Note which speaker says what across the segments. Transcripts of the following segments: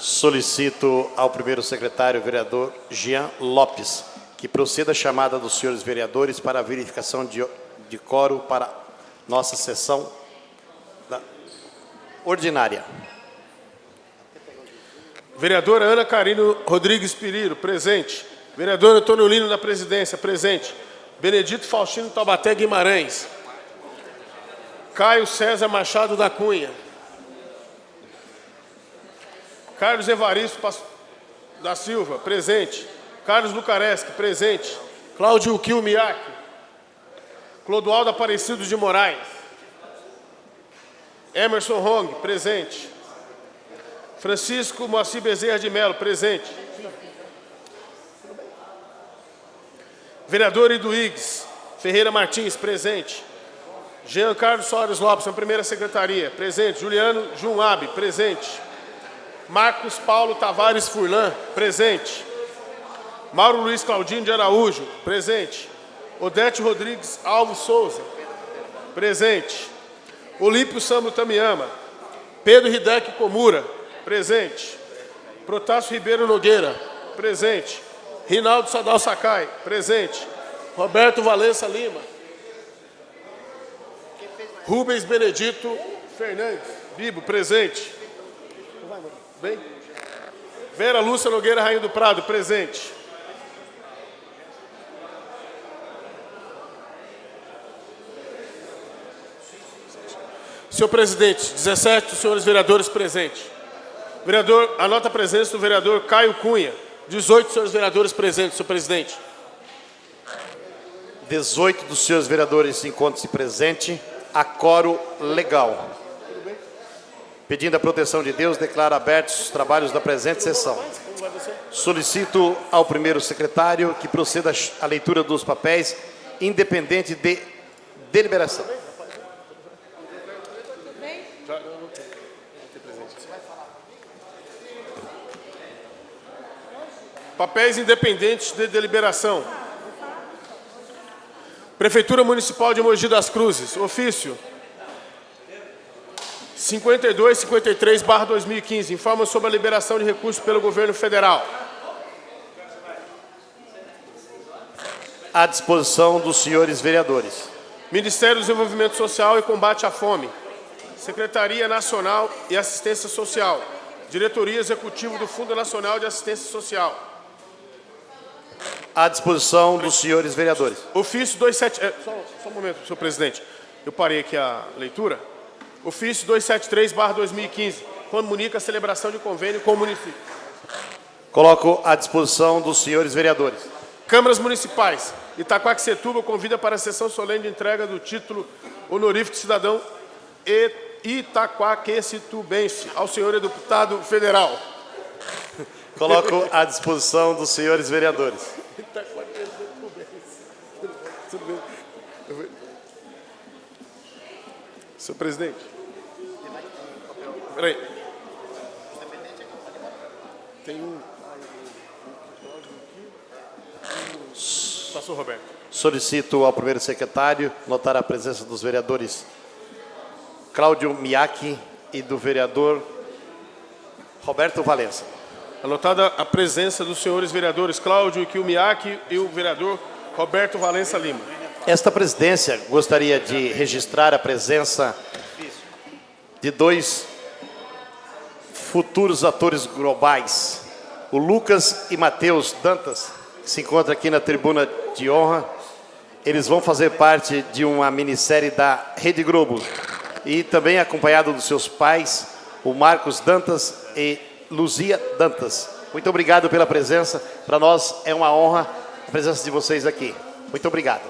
Speaker 1: Solicito ao primeiro secretário, vereador Jean Lopes, que proceda a chamada dos senhores vereadores para a verificação de quórum para nossa sessão ordinária.
Speaker 2: Vereadora Ana Carino Rodrigues Piriro, presente. Vereador Antônio Lino, na presidência, presente. Benedito Faustino Taubaté Guimarães. Caio César Machado da Cunha. Carlos Evaristo da Silva, presente. Carlos Lucareschi, presente. Cláudio Kilmiak. Clodoaldo Aparecido de Moraes. Emerson Hong, presente. Francisco Moacir Bezerra de Melo, presente. Vereador Iduígues Ferreira Martins, presente. Jean Carlos Soares Lopes, na primeira secretaria, presente. Juliano Junab, presente. Marcos Paulo Tavares Furlan, presente. Mauro Luiz Claudino de Araújo, presente. Odete Rodrigues Alves Souza, presente. Olímpio Sambo Tamiyama. Pedro Hideki Komura, presente. Protásio Ribeiro Nogueira, presente. Rinaldo Sadal Sakai, presente. Roberto Valença Lima. Rubens Benedito Fernandes Bibo, presente. Bem? Vera Lúcia Nogueira Rainha do Prado, presente. Senhor presidente, 17 senhores vereadores presentes. Vereador, anota a presença do vereador Caio Cunha. 18 senhores vereadores presentes, senhor presidente.
Speaker 1: 18 dos senhores vereadores encontram-se presentes. A quórum legal. Pedindo a proteção de Deus, declaro abertos os trabalhos da presente sessão. Solicito ao primeiro secretário que proceda à leitura dos papéis, independente de deliberação.
Speaker 2: Papéis independentes de deliberação. Prefeitura Municipal de Mogi das Cruzes. Ofício 5253/2015. Informa sobre a liberação de recursos pelo governo federal.
Speaker 1: À disposição dos senhores vereadores.
Speaker 2: Ministério do Desenvolvimento Social e Combate à Fome. Secretaria Nacional e Assistência Social. Diretoria Executiva do Fundo Nacional de Assistência Social.
Speaker 1: À disposição dos senhores vereadores.
Speaker 2: Ofício 27... Só um momento, senhor presidente. Eu parei aqui a leitura. Ofício 273/2015. Comunica a celebração de convênio com o município.
Speaker 1: Coloco à disposição dos senhores vereadores.
Speaker 2: Câmaras Municipais. Itaquaquecetuba convida para a sessão solene de entrega do título honorífico de cidadão itaquaquecetubense ao senhor deputado federal.
Speaker 1: Coloco à disposição dos senhores vereadores.
Speaker 2: Senhor presidente. Peraí. Tem um. Passou, Roberto.
Speaker 1: Solicito ao primeiro secretário notar a presença dos vereadores Cláudio Miaki e do vereador Roberto Valença.
Speaker 2: Anotada a presença dos senhores vereadores Cláudio Kilmiak e o vereador Roberto Valença Lima.
Speaker 1: Esta presidência gostaria de registrar a presença de dois futuros atores globais, o Lucas e Matheus Dantas, que se encontram aqui na tribuna de honra. Eles vão fazer parte de uma minissérie da Rede Globo e também acompanhado dos seus pais, o Marcos Dantas e Luzia Dantas. Muito obrigado pela presença. Para nós é uma honra a presença de vocês aqui. Muito obrigado.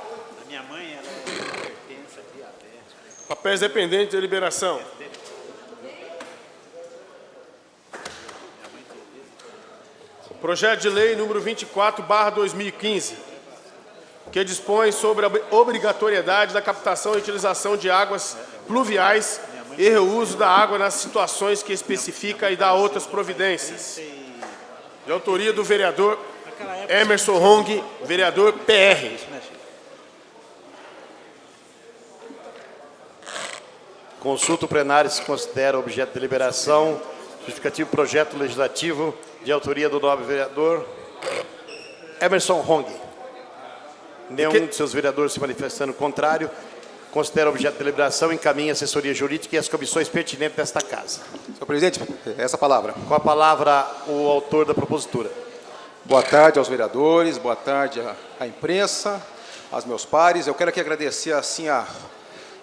Speaker 3: Minha mãe era pertence aqui até.
Speaker 2: Papéis dependentes de deliberação. Projeto de lei número 24/2015, que dispõe sobre a obrigatoriedade da captação e utilização de águas pluviais e reuso da água nas situações que especifica e dá outras providências. De autoria do vereador Emerson Hong, vereador PR.
Speaker 1: Consulta o plenário se considera objeto de deliberação Justificativo projeto legislativo de autoria do nobre vereador Emerson Hong. Nenhum de seus vereadores se manifestando contrário, considera objeto de deliberação, encaminha a assessoria jurídica e as comissões pertinentes desta casa.
Speaker 4: Senhor presidente, essa palavra.
Speaker 1: Com a palavra, o autor da propositura.
Speaker 4: Boa tarde aos vereadores, boa tarde à imprensa, aos meus pares. Eu quero aqui agradecer assim a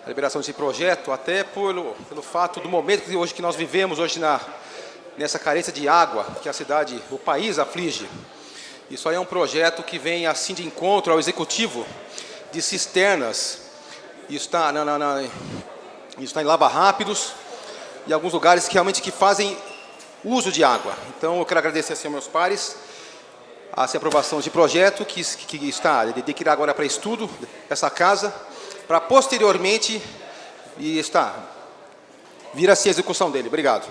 Speaker 4: liberação desse projeto, até pelo fato do momento que nós vivemos hoje nessa carência de água que a cidade, o país aflige. Isso aí é um projeto que vem assim de encontro ao executivo de cisternas. Isso está em Lava Rápidos e alguns lugares que realmente fazem uso de água. Então eu quero agradecer assim, aos meus pares a aprovação de projeto que está de ir agora para estudo essa casa, para posteriormente vir a ser a execução dele. Obrigado.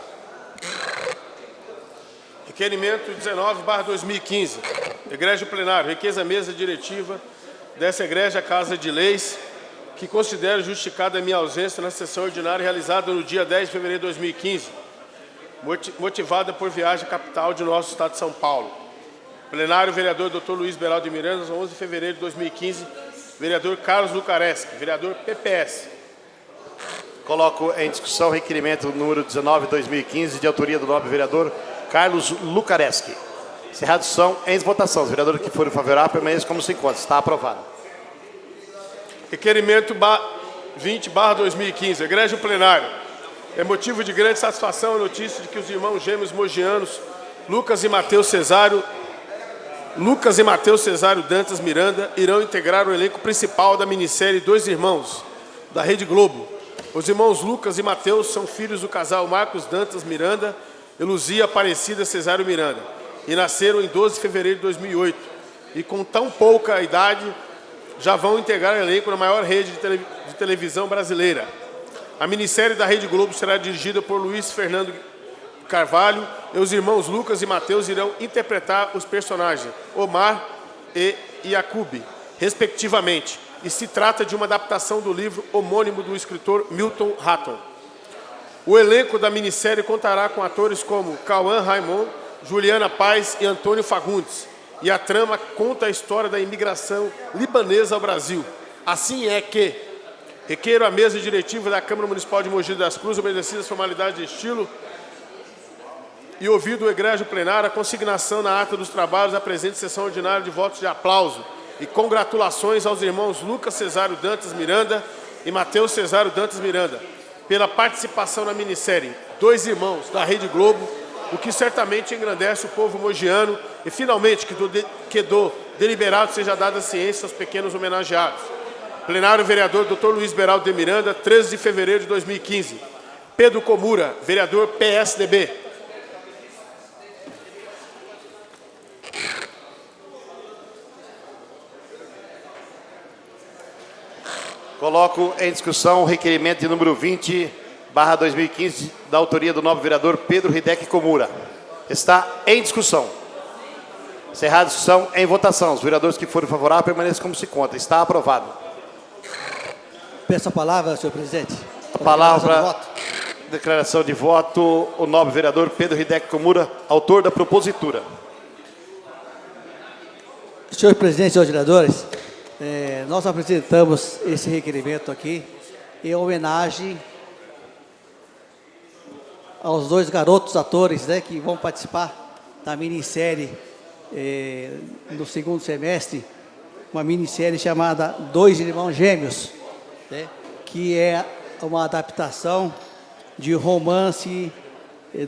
Speaker 2: Requerimento 19/2015. Egrégio plenário, requer mesa diretiva dessa egrégia Casa de Leis, que considero justificada a minha ausência na sessão ordinária realizada no dia 10 de fevereiro de 2015, motivada por viagem à capital de nosso estado de São Paulo. Plenário, vereador Dr. Luiz Beraldo de Miranda, 11 de fevereiro de 2015, vereador Carlos Lucareschi, vereador PPS.
Speaker 1: Coloco em discussão o requerimento número 19/2015, de autoria do nobre vereador Carlos Lucareschi. Encerrado são em votação. Os vereadores que forem favoráveis permaneçam como se encontra. Está aprovado.
Speaker 2: Requerimento 20/2015, egrégio plenário. É motivo de grande satisfação a notícia de que os irmãos gêmeos mogianos Lucas e Mateus Cesário Dantas Miranda irão integrar o elenco principal da minissérie Dois Irmãos, da Rede Globo. Os irmãos Lucas e Mateus são filhos do casal Marcos Dantas Miranda e Luzia Aparecida Cesário Miranda, e nasceram em 12 de fevereiro de 2008. E com tão pouca idade, já vão integrar o elenco na maior rede de televisão brasileira. A minissérie da Rede Globo será dirigida por Luiz Fernando Carvalho, e os irmãos Lucas e Mateus irão interpretar os personagens Omar e Yacoub, respectivamente. E se trata de uma adaptação do livro homônimo do escritor Milton Hatton. O elenco da minissérie contará com atores como Cauã Raymond, Juliana Paz e Antônio Fagundes. E a trama conta a história da imigração libanesa ao Brasil. Assim é que requeiro a mesa diretiva da Câmara Municipal de Mogi das Cruzes, obedecidas às formalidades de estilo, e ouvido o egrégio plenário, a consignação na ata dos trabalhos da presente sessão ordinária de votos de aplauso e congratulações aos irmãos Lucas Cesário Dantas Miranda e Mateus Cesário Dantas Miranda pela participação na minissérie Dois Irmãos, da Rede Globo, o que certamente engrandece o povo mogiano, e finalmente que do deliberado seja dada ciência aos pequenos homenageados. Plenário, vereador Dr. Luiz Beraldo de Miranda, 13 de fevereiro de 2015. Pedro Comura, vereador PSDB.
Speaker 1: Coloco em discussão o requerimento de número 20/2015, da autoria do nobre vereador Pedro Hideki Komura. Está em discussão. Encerrada a discussão, em votação. Os vereadores que forem favoráveis permaneçam como se encontra. Está aprovado.
Speaker 5: Peço a palavra, senhor presidente.
Speaker 1: A palavra, declaração de voto, o nobre vereador Pedro Hideki Komura, autor da propositura.
Speaker 5: Senhor presidente, senhores vereadores, nós apresentamos esse requerimento aqui em homenagem aos dois garotos atores, né, que vão participar da minissérie no segundo semestre, uma minissérie chamada Dois Irmãos Gêmeos, né, que é uma adaptação de romance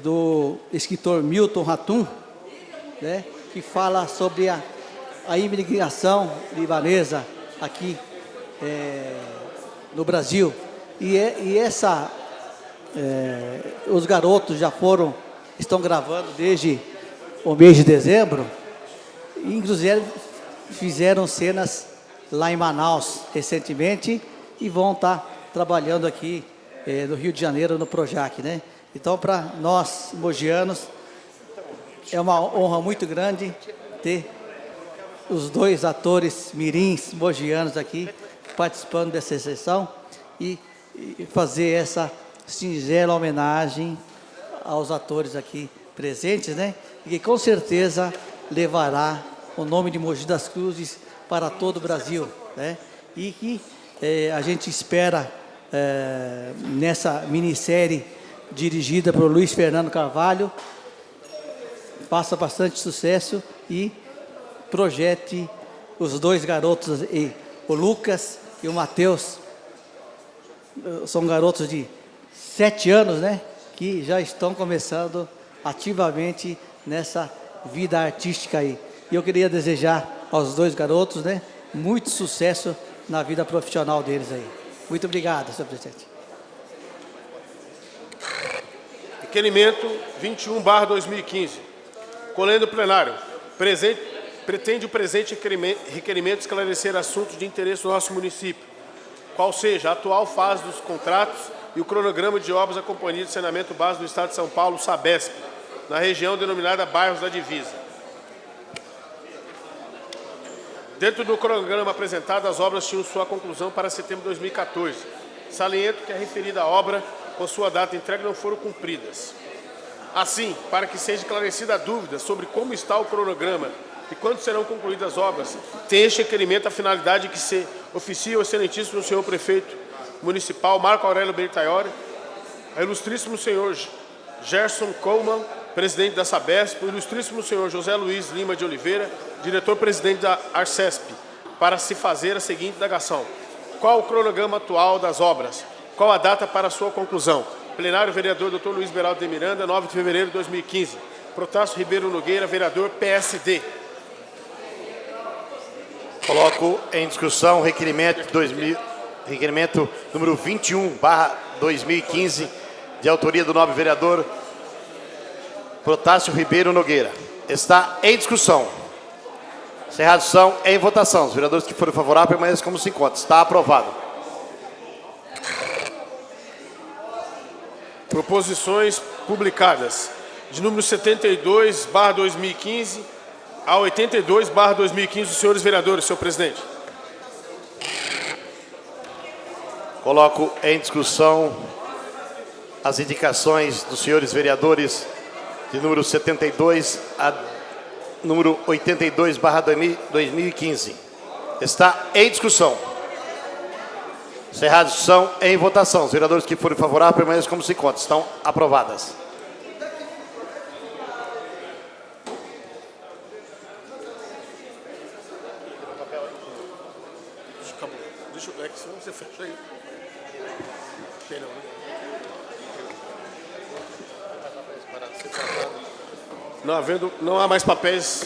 Speaker 5: do escritor Milton Hatton, né, que fala sobre a imigração libanesa aqui no Brasil. Os garotos estão gravando desde o mês de dezembro, e inclusive fizeram cenas lá em Manaus recentemente e vão estar trabalhando aqui no Rio de Janeiro, no Projac, né? Então, para nós mogianos, é uma honra muito grande ter os dois atores mirins mogianos aqui participando dessa sessão e fazer essa singela homenagem aos atores aqui presentes, né? E que com certeza levará o nome de Mogi das Cruzes para todo o Brasil, né? E que a gente espera nessa minissérie dirigida por Luiz Fernando Carvalho faça bastante sucesso e projete os dois garotos, o Lucas e o Matheus. São garotos de 7 anos, né? Que já estão começando ativamente nessa vida artística aí. E eu queria desejar aos dois garotos, né, muito sucesso na vida profissional deles aí. Muito obrigado, senhor presidente.
Speaker 2: Requerimento 21/2015. Colendo plenário. Pretende o presente requerimento esclarecer assuntos de interesse do nosso município, qual seja a atual fase dos contratos e o cronograma de obras da Companhia de Saneamento Básico do Estado de São Paulo, Sabesp, na região denominada Bairros da Divisa. Dentro do cronograma apresentado, as obras tinham sua conclusão para setembro de 2014. Saliento que a referida obra, com sua data de entrega, não foram cumpridas. Assim, para que seja esclarecida a dúvida sobre como está o cronograma e quando serão concluídas as obras, tem este requerimento a finalidade que se oficia o excelentíssimo senhor prefeito municipal Marco Aurélio Bertaioli, a ilustríssimo senhor Gerson Coleman, presidente da Sabesp, o ilustríssimo senhor José Luiz Lima de Oliveira, diretor-presidente da Arcesp, para se fazer a seguinte indagação: qual o cronograma atual das obras? Qual a data para sua conclusão? Plenário, vereador Dr. Luiz Beraldo de Miranda, 9 de fevereiro de 2015. Protássio Ribeiro Nogueira, vereador PSD.
Speaker 1: Coloco em discussão o requerimento número 21/2015, de autoria do nobre vereador Protássio Ribeiro Nogueira. Está em discussão. Encerrada a discussão, em votação. Os vereadores que forem favoráveis permaneçam como se encontram. Está aprovado.
Speaker 2: Proposições publicadas. De número 72/2015 a 82/2015 dos senhores vereadores, senhor presidente.
Speaker 1: Coloco em discussão as indicações dos senhores vereadores de número 72 a número 82/2015. Está em discussão. Encerrada a discussão, em votação. Os vereadores que forem favoráveis permaneçam como se encontram. Estão aprovadas.
Speaker 2: Acabou. Deixa eu ver que senão você fecha aí. Tem não, né? Não há mais papéis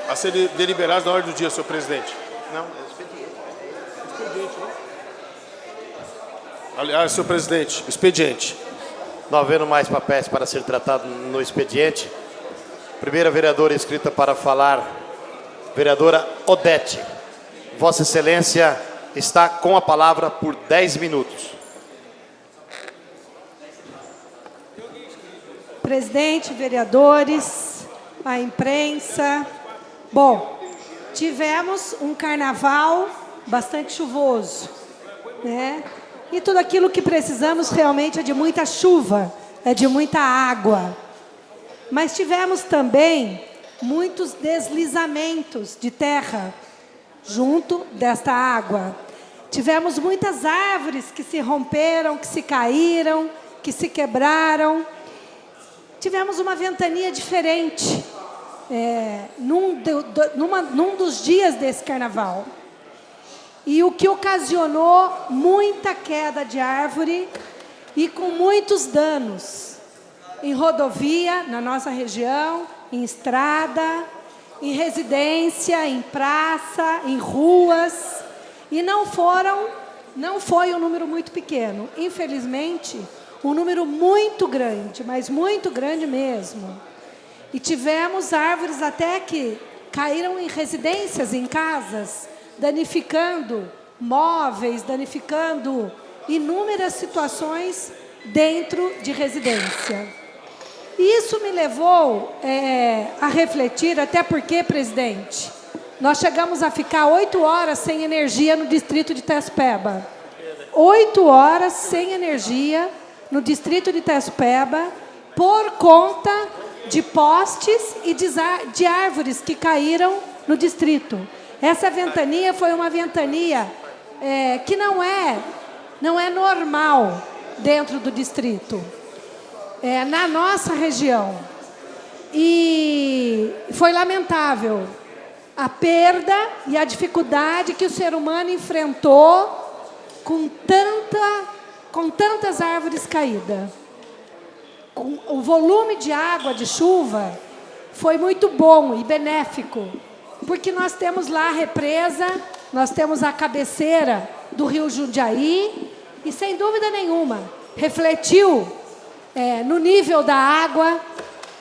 Speaker 2: a serem deliberados na ordem do dia, senhor presidente.
Speaker 1: Não,
Speaker 2: Expediente, né? Aliás, senhor presidente, expediente.
Speaker 1: não havendo mais papéis para ser tratado no expediente, primeira vereadora inscrita para falar, vereadora Odete. Vossa Excelência está com a palavra por 10 minutos.
Speaker 6: Presidente, vereadores, a imprensa. Bom, tivemos um carnaval bastante chuvoso, né? E tudo aquilo que precisamos realmente é de muita chuva, é de muita água. Mas tivemos também muitos deslizamentos de terra junto desta água. Tivemos muitas árvores que se romperam, que se caíram, que se quebraram. Tivemos uma ventania diferente num dos dias desse carnaval. E o que ocasionou muita queda de árvore e com muitos danos em rodovia, na nossa região, em estrada, em residência, em praça, em ruas. E não foi um número muito pequeno. Infelizmente, um número muito grande, mas muito grande mesmo. E tivemos árvores até que caíram em residências, em casas, danificando móveis, danificando inúmeras situações dentro de residência. E isso me levou a refletir, até porque, presidente, nós chegamos a ficar 8 horas sem energia no distrito de Itaiçupeba. 8 horas sem energia, no distrito de Itaipeba por conta de postes e de árvores que caíram no distrito. Essa ventania foi uma ventania que não é normal dentro do distrito, na nossa região. E foi lamentável a perda e a dificuldade que o ser humano enfrentou com tantas árvores caídas. O volume de água, de chuva, foi muito bom e benéfico, porque nós temos lá a represa, nós temos a cabeceira do rio Jundiaí, e, sem dúvida nenhuma, refletiu no nível da água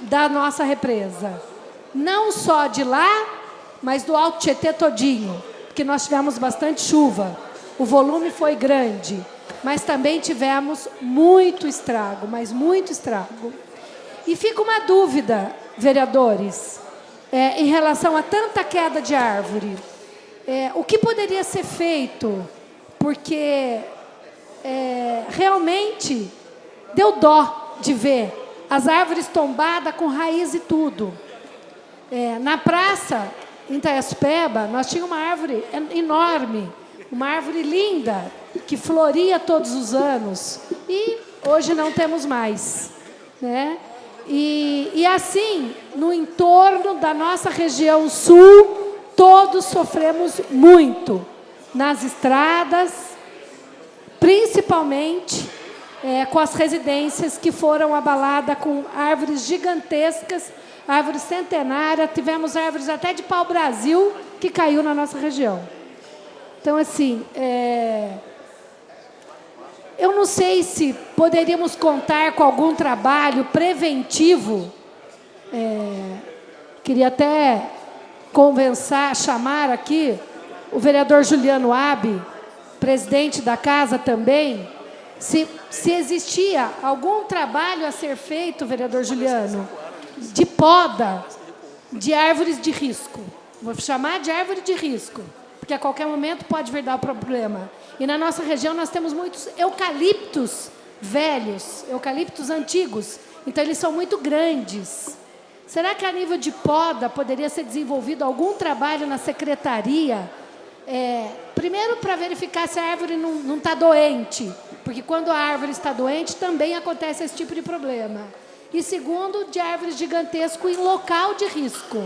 Speaker 6: da nossa represa. Não só de lá, mas do Alto Tietê todinho, porque nós tivemos bastante chuva, o volume foi grande, mas também tivemos muito estrago, mas muito estrago. E fica uma dúvida, vereadores, em relação a tanta queda de árvore. O que poderia ser feito? Porque realmente deu dó de ver as árvores tombadas com raiz e tudo. Na praça, em Itaipeba, nós tínhamos uma árvore enorme, uma árvore linda, que floria todos os anos, e hoje não temos mais, né? E assim, no entorno da nossa região sul, todos sofremos muito, nas estradas, principalmente com as residências que foram abaladas com árvores gigantescas, árvores centenárias, tivemos árvores até de pau-brasil que caiu na nossa região. Então, assim, eu não sei se poderíamos contar com algum trabalho preventivo. Queria até chamar aqui o vereador Juliano Abi, presidente da casa também, se existia algum trabalho a ser feito, vereador Juliano, de poda de árvores de risco. Vou chamar de árvore de risco, porque a qualquer momento pode vir dar problema. E na nossa região nós temos muitos eucaliptos velhos, eucaliptos antigos, então eles são muito grandes. Será que a nível de poda poderia ser desenvolvido algum trabalho na secretaria? Primeiro, para verificar se a árvore não está doente, porque quando a árvore está doente também acontece esse tipo de problema. E segundo, de árvores gigantescas em local de risco.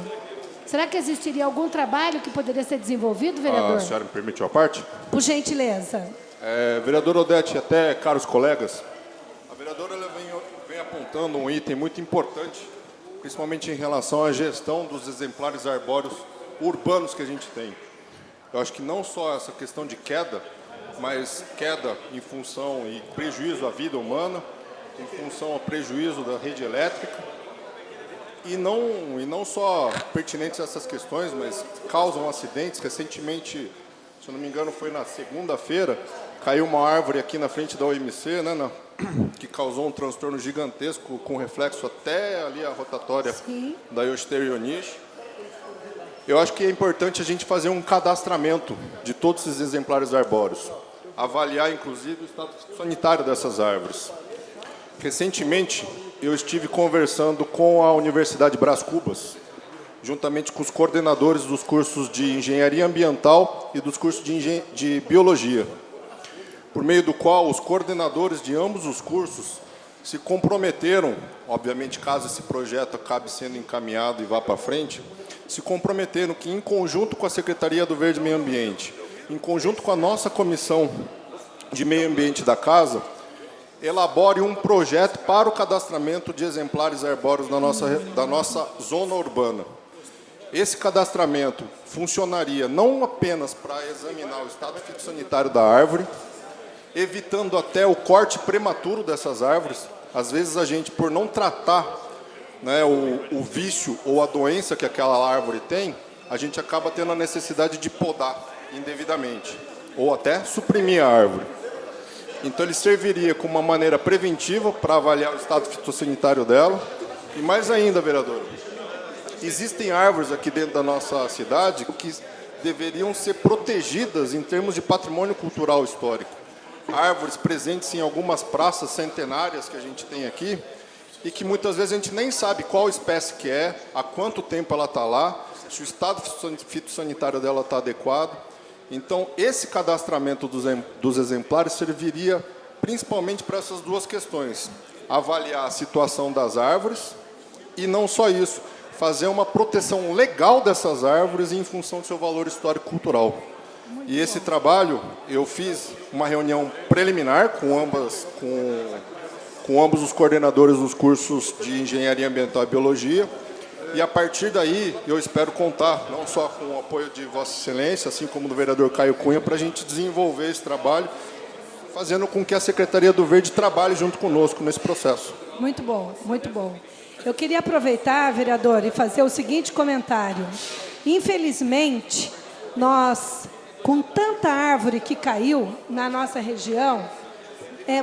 Speaker 6: Será que existiria algum trabalho que poderia ser desenvolvido, vereador?
Speaker 7: A senhora me permitiu a parte?
Speaker 6: Por gentileza.
Speaker 7: Vereador Odete, até caros colegas, a vereadora ela vem apontando um item muito importante, principalmente em relação à gestão dos exemplares arbóreos urbanos que a gente tem. Eu acho que não só essa questão de queda, mas queda em função e prejuízo à vida humana, em função ao prejuízo da rede elétrica, e não só pertinentes a essas questões, mas causam acidentes. Recentemente, se eu não me engano, foi na segunda-feira, caiu uma árvore aqui na frente da OMC, né, que causou um transtorno gigantesco, com reflexo até ali a rotatória
Speaker 6: Sim.
Speaker 7: da Yoshiteru-Yonishi. Eu acho que é importante a gente fazer um cadastramento de todos esses exemplares arbóreos, avaliar, inclusive, o estado sanitário dessas árvores. Recentemente, eu estive conversando com a Universidade Brás Cubas, juntamente com os coordenadores dos cursos de Engenharia Ambiental e dos cursos de Biologia, por meio do qual os coordenadores de ambos os cursos se comprometeram, obviamente, caso esse projeto acabe sendo encaminhado e vá para frente, se comprometeram que, em conjunto com a Secretaria do Verde e Meio Ambiente, em conjunto com a nossa Comissão de Meio Ambiente da Casa, elabore um projeto para o cadastramento de exemplares arbóreos da nossa zona urbana. Esse cadastramento funcionaria não apenas para examinar o estado fitossanitário da árvore, evitando até o corte prematuro dessas árvores. Às vezes a gente, por não tratar, né, o vício ou a doença que aquela árvore tem, a gente acaba tendo a necessidade de podar indevidamente, ou até suprimir a árvore. Então, ele serviria como uma maneira preventiva para avaliar o estado fitossanitário dela. E mais ainda, vereador, existem árvores aqui dentro da nossa cidade que deveriam ser protegidas em termos de patrimônio cultural histórico. árvores presentes em algumas praças centenárias que a gente tem aqui e que muitas vezes a gente nem sabe qual espécie que é, há quanto tempo ela está lá, se o estado fitossanitário dela está adequado. Então, esse cadastramento dos exemplares serviria principalmente para essas duas questões. Avaliar a situação das árvores e não só isso, fazer uma proteção legal dessas árvores em função do seu valor histórico-cultural. E esse trabalho, eu fiz uma reunião preliminar com ambos os coordenadores dos cursos de Engenharia Ambiental e Biologia, e a partir daí eu espero contar não só com o apoio de Vossa Excelência, assim como do vereador Caio Cunha, para a gente desenvolver esse trabalho, fazendo com que a Secretaria do Verde trabalhe junto conosco nesse processo.
Speaker 6: Muito bom, muito bom. Eu queria aproveitar, vereador, e fazer o seguinte comentário. Infelizmente, nós, com tanta árvore que caiu na nossa região,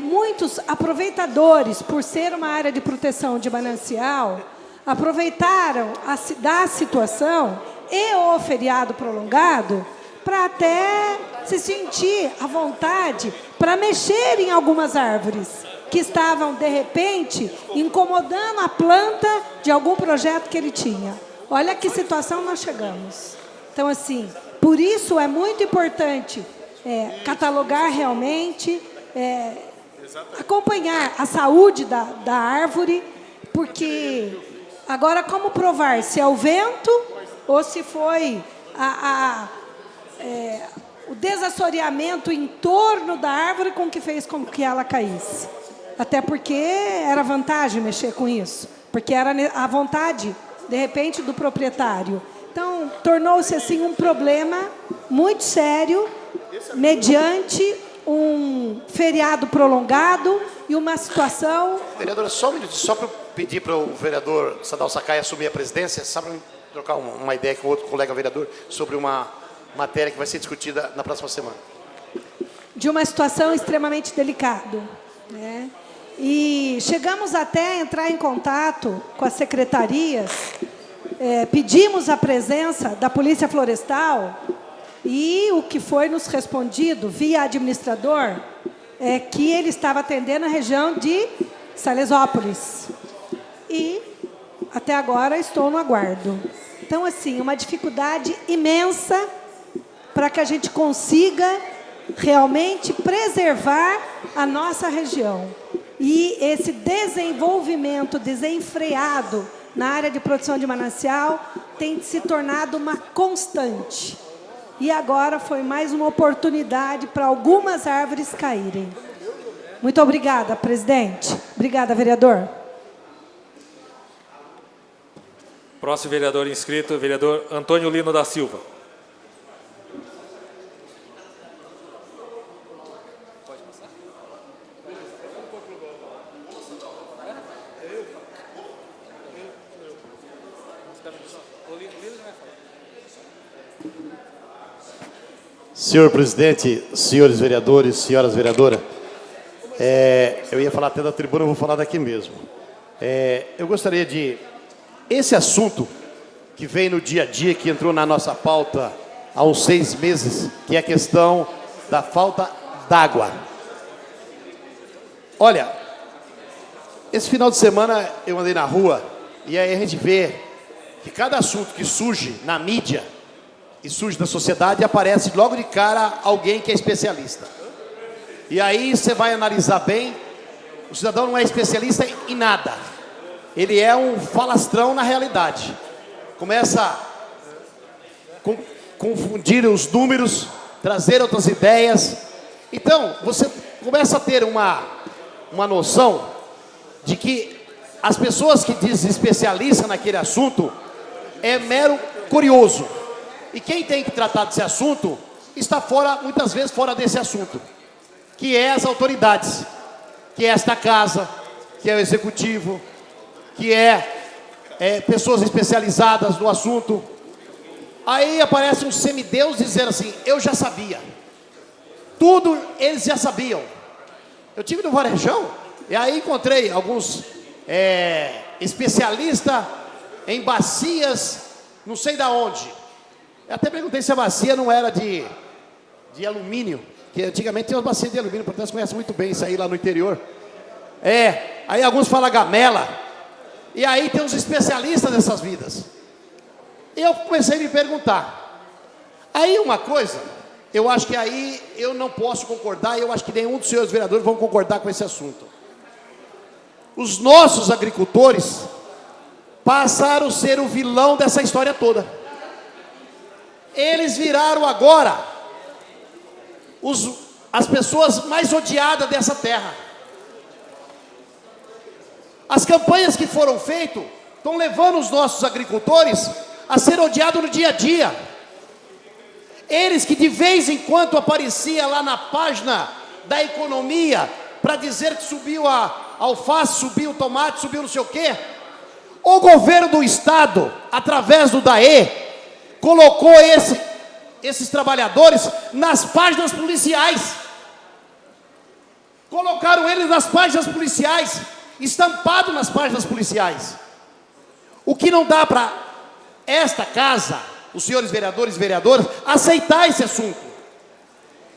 Speaker 6: muitos aproveitadores, por ser uma área de proteção de manancial, aproveitaram da situação e o feriado prolongado para até se sentir à vontade para mexer em algumas árvores que estavam, de repente, incomodando a planta de algum projeto que ele tinha. Olha que situação nós chegamos. Então, assim, por isso é muito importante catalogar realmente, acompanhar a saúde da árvore, porque agora como provar se é o vento ou se foi o desassoreamento em torno da árvore com que fez com que ela caísse. Até porque era vantagem mexer com isso, porque era a vontade, de repente, do proprietário. Então, tornou-se assim um problema muito sério, mediante um feriado prolongado e uma situação...
Speaker 1: Vereadora, só um minuto, só para pedir para o vereador Sadal Sakai assumir a presidência, só para trocar uma ideia com outro colega vereador sobre uma matéria que vai ser discutida na próxima semana.
Speaker 6: De uma situação extremamente delicada, né? E chegamos até a entrar em contato com as secretarias, pedimos a presença da Polícia Florestal e o que foi nos respondido via administrador é que ele estava atendendo a região de Salesópolis. E até agora estou no aguardo. Então, assim, uma dificuldade imensa para que a gente consiga realmente preservar a nossa região. E esse desenvolvimento desenfreado na área de produção de manancial tem se tornado uma constante. E agora foi mais uma oportunidade para algumas árvores caírem. Muito obrigada, presidente. Obrigada, vereador.
Speaker 8: Próximo vereador inscrito, vereador Antônio Lino da Silva.
Speaker 1: Senhor presidente, senhores vereadores, senhoras vereadoras, eu ia falar até da tribuna, eu vou falar daqui mesmo. Eu gostaria de... Esse assunto que vem no dia a dia, que entrou na nossa pauta há uns 6 meses, que é a questão da falta d'água. Olha, esse final de semana eu andei na rua e aí a gente vê que cada assunto que surge na mídia e surge da sociedade, aparece logo de cara alguém que é especialista. E aí você vai analisar bem, o cidadão não é especialista em nada. Ele é um falastrão na realidade. Começa a confundir os números, trazer outras ideias. Então, você começa a ter uma noção de que as pessoas que dizem especialista naquele assunto é mero curioso. E quem tem que tratar desse assunto está fora, muitas vezes fora desse assunto, que é as autoridades, que é esta casa, que é o executivo, que pessoas especializadas no assunto. Aí aparece um semideus dizendo assim, eu já sabia. Tudo eles já sabiam. Eu tive no Varejão, e aí encontrei alguns especialistas em bacias, não sei da onde. Eu até perguntei se a bacia não era de alumínio. que antigamente tinha umas bacias de alumínio, portanto você conhece muito bem isso aí lá no interior. Aí alguns falam gamela, e aí tem uns especialistas nessas vidas. E eu comecei a me perguntar. Aí uma coisa, eu acho que aí eu não posso concordar, e eu acho que nenhum dos senhores vereadores vão concordar com esse assunto. Os nossos agricultores passaram a ser o vilão dessa história toda. Eles viraram agora as pessoas mais odiadas dessa terra. As campanhas que foram feitas estão levando os nossos agricultores a ser odiados no dia a dia. Eles que de vez em quando aparecia lá na página da economia para dizer que subiu a alface, subiu o tomate, subiu não sei o quê. O governo do estado, através do DAE, colocou esses trabalhadores nas páginas policiais. Colocaram eles nas páginas policiais, estampado nas páginas policiais. O que não dá para esta casa, os senhores vereadores e vereadoras, aceitar esse assunto.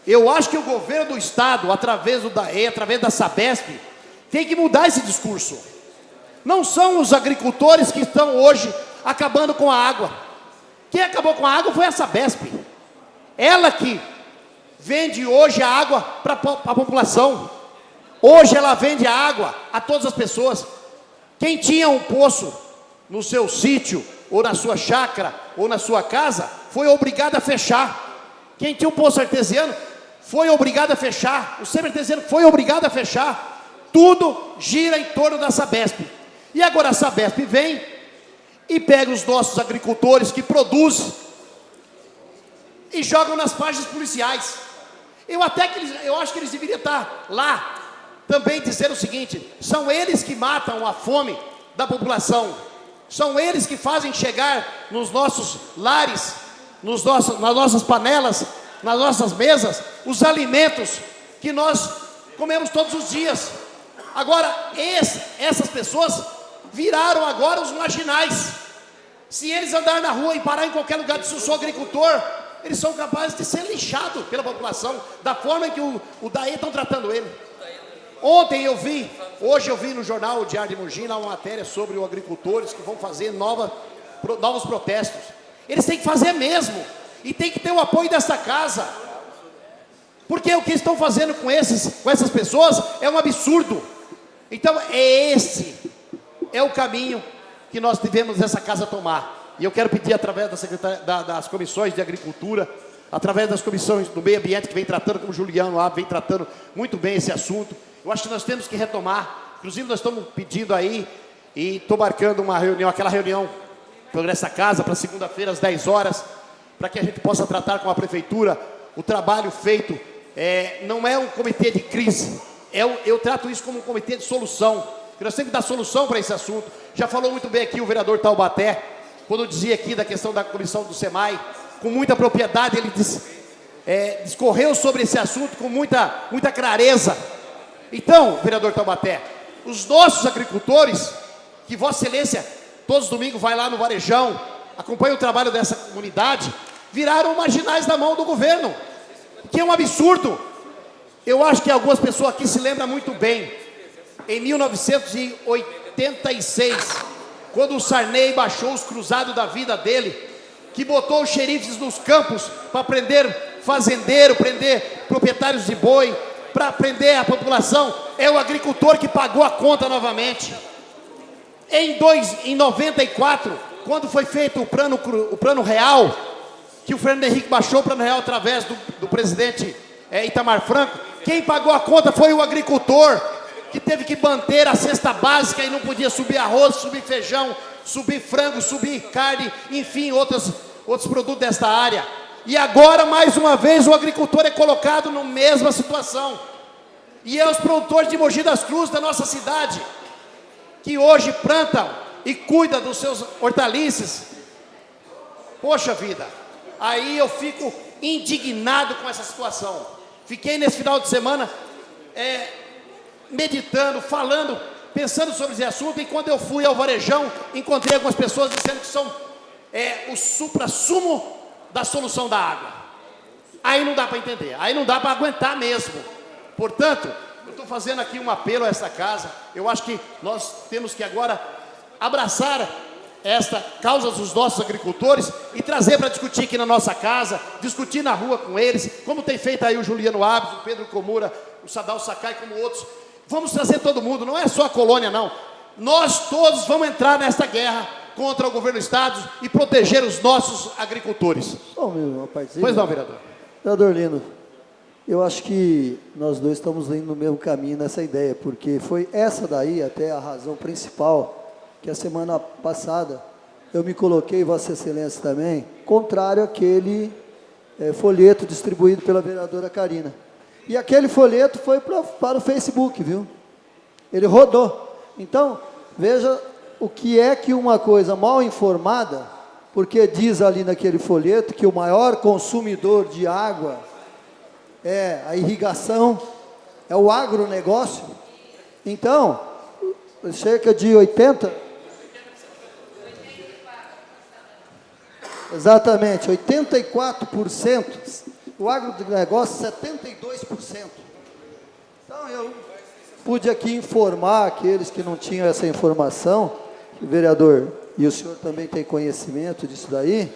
Speaker 1: Eu acho que o governo do estado, através do DAE, através da Sabesp, tem que mudar esse discurso. Não são os agricultores que estão hoje acabando com a água. Quem acabou com a água foi a Sabesp. Ela que vende hoje a água para a população. Hoje ela vende a água a todas as pessoas. Quem tinha um poço no seu sítio, ou na sua chácara, ou na sua casa, foi obrigado a fechar. Quem tinha um poço artesiano, foi obrigado a fechar. O semi-artesiano foi obrigado a fechar. Tudo gira em torno da Sabesp. E agora a Sabesp vem e pega os nossos agricultores que produzem e jogam nas páginas policiais. Eu acho que eles deveriam estar lá também dizendo o seguinte: são eles que matam a fome da população, são eles que fazem chegar nos nossos lares, nas nossas panelas, nas nossas mesas, os alimentos que nós comemos todos os dias. Agora, essas pessoas viraram agora os marginais. Se eles andarem na rua e parar em qualquer lugar, se eu sou agricultor, eles são capazes de ser lixados pela população, da forma que o DAE estão tratando ele. Hoje eu vi no jornal O Diário de Mogi uma matéria sobre os agricultores que vão fazer novos protestos. Eles têm que fazer mesmo, e tem que ter o apoio dessa casa, porque o que estão fazendo com essas pessoas é um absurdo. Então esse é o caminho que nós devemos essa casa tomar. E eu quero pedir, através das comissões de agricultura, através das comissões do meio ambiente, que vem tratando, como o Juliano lá, vem tratando muito bem esse assunto. Eu acho que nós temos que retomar. Inclusive nós estamos pedindo aí, e estou marcando uma reunião, aquela reunião para essa casa, para segunda-feira às 10 horas, para que a gente possa tratar com a prefeitura o trabalho feito. Não é um comitê de crise, eu trato isso como um comitê de solução, que nós temos que dar solução para esse assunto. Já falou muito bem aqui o vereador Taubaté, quando dizia aqui da questão da comissão do SEMAI, com muita propriedade, ele discorreu sobre esse assunto com muita clareza. Então, vereador Taubaté, os nossos agricultores, que Vossa Excelência, todos os domingos vai lá no Varejão, acompanha o trabalho dessa comunidade, viraram marginais na mão do governo, que é um absurdo. Eu acho que algumas pessoas aqui se lembram muito bem, em 1986, quando o Sarney baixou os cruzados da vida dele, que botou os xerifes nos campos para prender fazendeiro, prender proprietários de boi, para prender a população, é o agricultor que pagou a conta novamente. Em 94, quando foi feito o plano real, que o Fernando Henrique baixou o plano real através do presidente Itamar Franco, quem pagou a conta foi o agricultor, que teve que manter a cesta básica e não podia subir arroz, subir feijão, subir frango, subir carne, enfim, outros produtos desta área. E agora, mais uma vez, o agricultor é colocado na mesma situação. E é os produtores de Mogi das Cruzes, da nossa cidade, que hoje plantam e cuidam dos seus hortaliças. Poxa vida, aí eu fico indignado com essa situação. Fiquei nesse final de semana meditando, falando, pensando sobre esse assunto, e quando eu fui ao Varejão, encontrei algumas pessoas dizendo que são o supra-sumo da solução da água. Aí não dá para entender, aí não dá para aguentar mesmo. Portanto, eu estou fazendo aqui um apelo a essa casa. Eu acho que nós temos que agora abraçar esta causa dos nossos agricultores e trazer para discutir aqui na nossa casa, discutir na rua com eles, como tem feito aí o Juliano Alves, o Pedro Komura, o Sadal Sakai, como outros. Vamos trazer todo mundo, não é só a colônia não. Nós todos vamos entrar nesta guerra contra o governo do Estado e proteger os nossos agricultores.
Speaker 9: Só uma partezinha.
Speaker 1: Pois não, vereador.
Speaker 9: Vereador Lino, eu acho que nós dois estamos indo no mesmo caminho nessa ideia, porque foi essa daí até a razão principal que a semana passada eu me coloquei, Vossa Excelência também, contrário àquele folheto distribuído pela vereadora Karina. E aquele folheto foi para o Facebook, viu? Ele rodou. Então, veja o que é que uma coisa mal informada, porque diz ali naquele folheto que o maior consumidor de água é a irrigação, é o agronegócio. Então, cerca de 80... Exatamente, 84%, o agronegócio 72%. Então eu pude aqui informar aqueles que não tinham essa informação, vereador, e o senhor também tem conhecimento disso daí,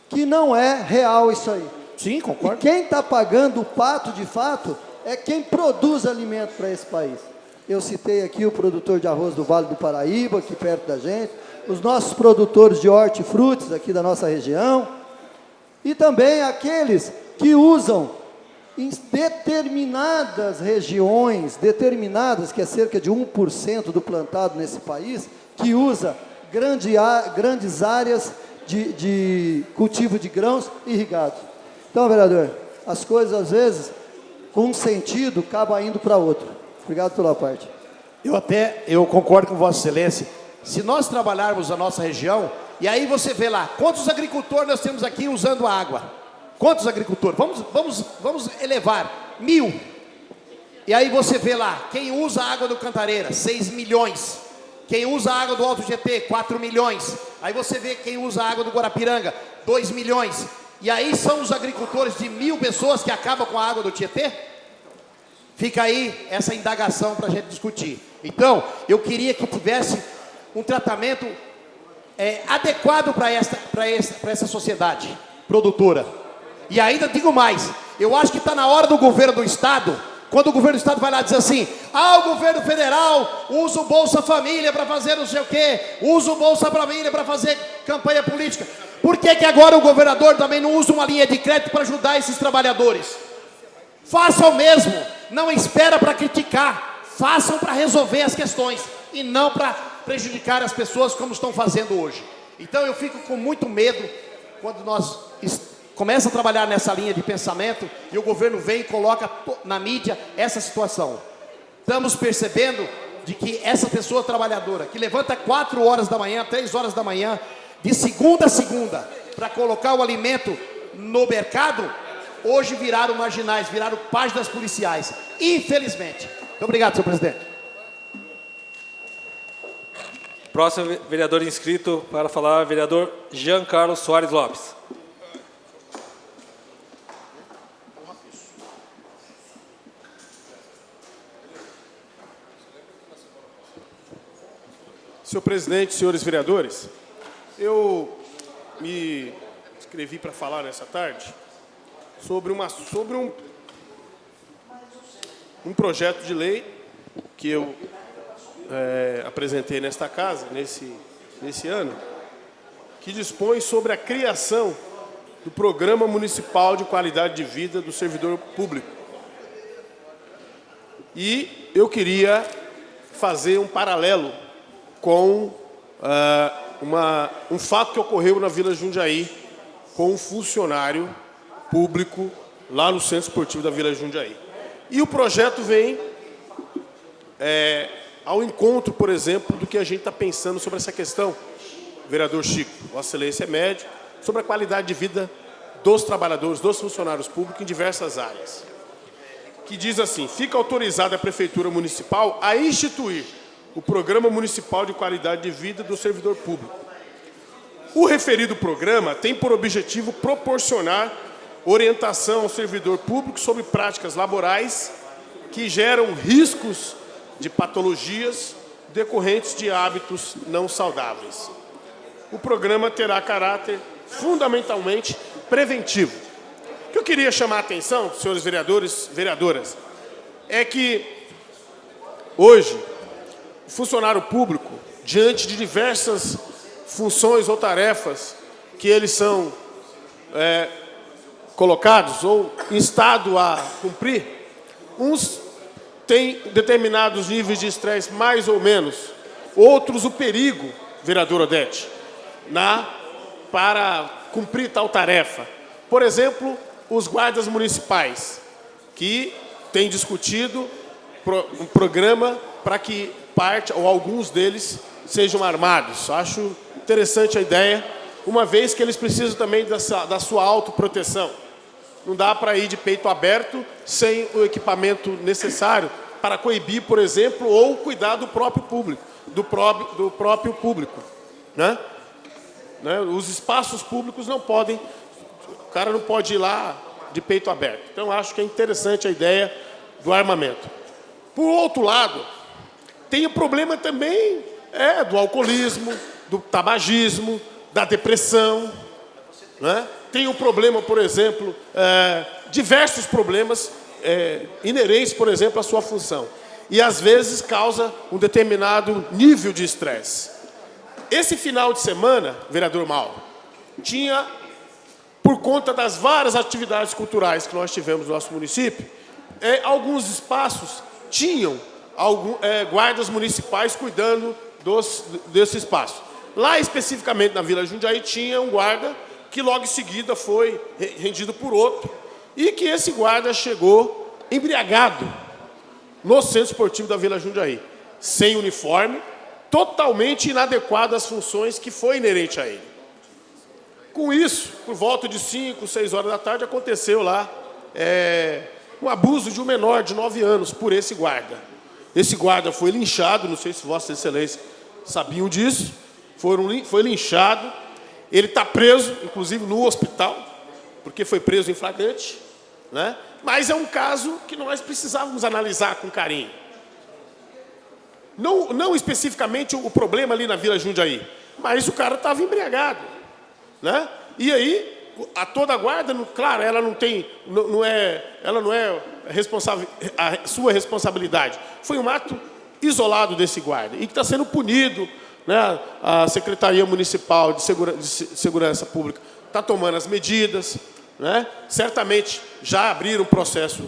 Speaker 9: que não é real isso aí.
Speaker 1: Sim, concordo.
Speaker 9: E quem está pagando o pato de fato é quem produz alimento para esse país. Eu citei aqui o produtor de arroz do Vale do Paraíba, aqui perto da gente, os nossos produtores de hortifrutis aqui da nossa região, e também aqueles que usam em determinadas regiões, determinadas, que é cerca de 1% do plantado nesse país, que usa grandes áreas de cultivo de grãos irrigados. Então, vereador, as coisas às vezes, com um sentido, acaba indo para outro. Obrigado pela parte.
Speaker 1: Eu concordo com Vossa Excelência. Se nós trabalharmos a nossa região, e aí você vê lá, quantos agricultores nós temos aqui usando água? Quantos agricultores? Vamos elevar, 1000. E aí você vê lá, quem usa a água do Cantareira, 6 milhões. Quem usa a água do Alto GT, 4 milhões. Aí você vê quem usa a água do Guarapiranga, 2 milhões. E aí são os agricultores de 1000 pessoas que acabam com a água do Tietê? Fica aí essa indagação para a gente discutir. Então, eu queria que tivesse um tratamento adequado para essa sociedade produtora. E ainda digo mais, eu acho que está na hora do governo do Estado, quando o governo do Estado vai lá dizer assim, o governo federal usa o Bolsa Família para fazer não sei o quê, usa o Bolsa Família para fazer campanha política. Por que que agora o governador também não usa uma linha de crédito para ajudar esses trabalhadores? Faça o mesmo, não espera para criticar, façam para resolver as questões e não para prejudicar as pessoas como estão fazendo hoje. Então eu fico com muito medo quando nós começamos a trabalhar nessa linha de pensamento e o governo vem e coloca na mídia essa situação. Estamos percebendo de que essa pessoa trabalhadora que levanta 4 horas da manhã, 3 horas da manhã, de segunda a segunda, para colocar o alimento no mercado, hoje viraram marginais, viraram páginas policiais, infelizmente. Muito obrigado, senhor presidente.
Speaker 8: Próximo vereador inscrito para falar, vereador Jean Carlos Soares Lopes.
Speaker 2: Senhor presidente, senhores vereadores, eu me inscrevi para falar nessa tarde sobre um projeto de lei que eu apresentei nesta casa, nesse ano, que dispõe sobre a criação do Programa Municipal de Qualidade de Vida do Servidor Público. E eu queria fazer um paralelo com um fato que ocorreu na Vila Jundiaí com um funcionário público lá no Centro Esportivo da Vila Jundiaí. E o projeto vem ao encontro, por exemplo, do que a gente está pensando sobre essa questão, vereador Chico, Vossa Excelência é médico, sobre a qualidade de vida dos trabalhadores, dos funcionários públicos em diversas áreas. Que diz assim, fica autorizada a Prefeitura Municipal a instituir o Programa Municipal de Qualidade de Vida do Servidor Público. O referido programa tem por objetivo proporcionar orientação ao servidor público sobre práticas laborais que geram riscos de patologias decorrentes de hábitos não saudáveis. O programa terá caráter fundamentalmente preventivo. O que eu queria chamar a atenção, senhores vereadores e vereadoras, é que hoje o funcionário público, diante de diversas funções ou tarefas que eles são colocados ou instados a cumprir, uns têm determinados níveis de estresse mais ou menos, outros o perigo, vereador Odete, para cumprir tal tarefa. Por exemplo, os guardas municipais, que têm discutido um programa para que parte ou alguns deles sejam armados. Acho interessante a ideia, uma vez que eles precisam também da sua autoproteção. Não dá para ir de peito aberto sem o equipamento necessário para coibir, por exemplo, ou cuidar do próprio público, do próprio público, né? Os espaços públicos não podem, o cara não pode ir lá de peito aberto. Então, acho que é interessante a ideia do armamento. Por outro lado, tem o problema também do alcoolismo, do tabagismo, da depressão, né? Tem o problema, por exemplo, diversos problemas inerentes, por exemplo, à sua função. E, às vezes, causa um determinado nível de estresse. Esse final de semana, vereador Mauro, tinha, por conta das várias atividades culturais que nós tivemos no nosso município, alguns espaços tinham guardas municipais cuidando desse espaço. Lá, especificamente na Vila Jundiaí, tinha um guarda que logo em seguida foi rendido por outro, e que esse guarda chegou embriagado no centro esportivo da Vila Jundiaí, sem uniforme, totalmente inadequado às funções que foi inerente a ele. Com isso, por volta de 5, 6 horas da tarde, aconteceu lá um abuso de um menor de 9 anos por esse guarda. Esse guarda foi linchado, não sei se Vossas Excelências sabiam disso, foi linchado. Ele está preso, inclusive, no hospital, porque foi preso em flagrante, né? Mas é um caso que nós precisávamos analisar com carinho. Não especificamente o problema ali na Vila Jundiaí, mas o cara estava embriagado, né? E aí, toda a guarda, claro, ela não é responsável, a sua responsabilidade. Foi um ato isolado desse guarda, e que está sendo punido, né? A Secretaria Municipal de Segurança Pública está tomando as medidas, né? Certamente já abriram um processo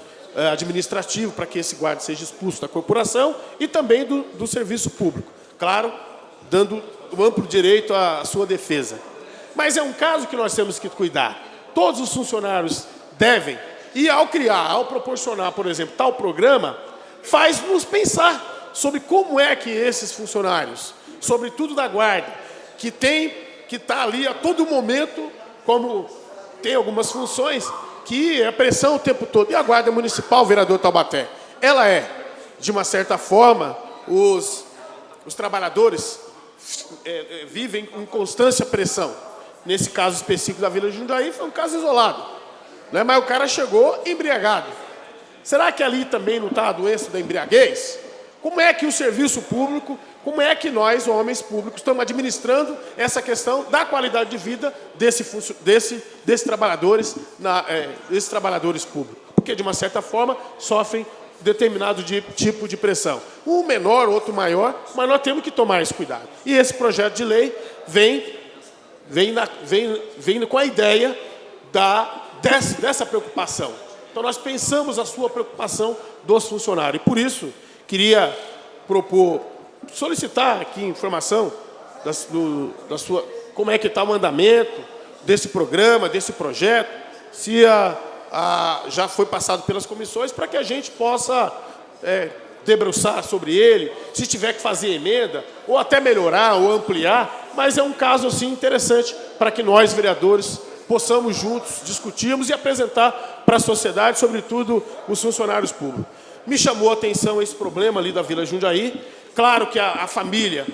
Speaker 2: administrativo para que esse guarda seja expulso da corporação e também do serviço público. Claro, dando o amplo direito à sua defesa. Mas é um caso que nós temos que cuidar. Todos os funcionários devem, e ao proporcionar, por exemplo, tal programa, faz-nos pensar sobre como é que esses funcionários, sobretudo da guarda, que está ali a todo momento, como tem algumas funções, que é pressão o tempo todo. E a Guarda Municipal, vereador Taubaté, ela de uma certa forma, os trabalhadores vivem em constante pressão. Nesse caso específico da Vila Jundiaí, foi um caso isolado, né? Mas o cara chegou embriagado. Será que ali também não está a doença da embriaguez? Como é que o serviço público, como é que nós, homens públicos, estamos administrando essa questão da qualidade de vida desses trabalhadores públicos? Porque, de uma certa forma, sofrem determinado tipo de pressão. Um menor, outro maior, mas nós temos que tomar esse cuidado. E esse projeto de lei vem com a ideia dessa preocupação. Então, nós pensamos a sua preocupação dos funcionários. E, por isso, queria solicitar aqui informação da sua, como é que está o andamento desse programa, desse projeto, se já foi passado pelas comissões, para que a gente possa debruçar sobre ele, se tiver que fazer emenda, ou até melhorar, ou ampliar, mas é um caso assim interessante para que nós, vereadores, possamos juntos discutirmos e apresentar para a sociedade, sobretudo os funcionários públicos. Me chamou a atenção esse problema ali da Vila Jundiaí. Claro que a família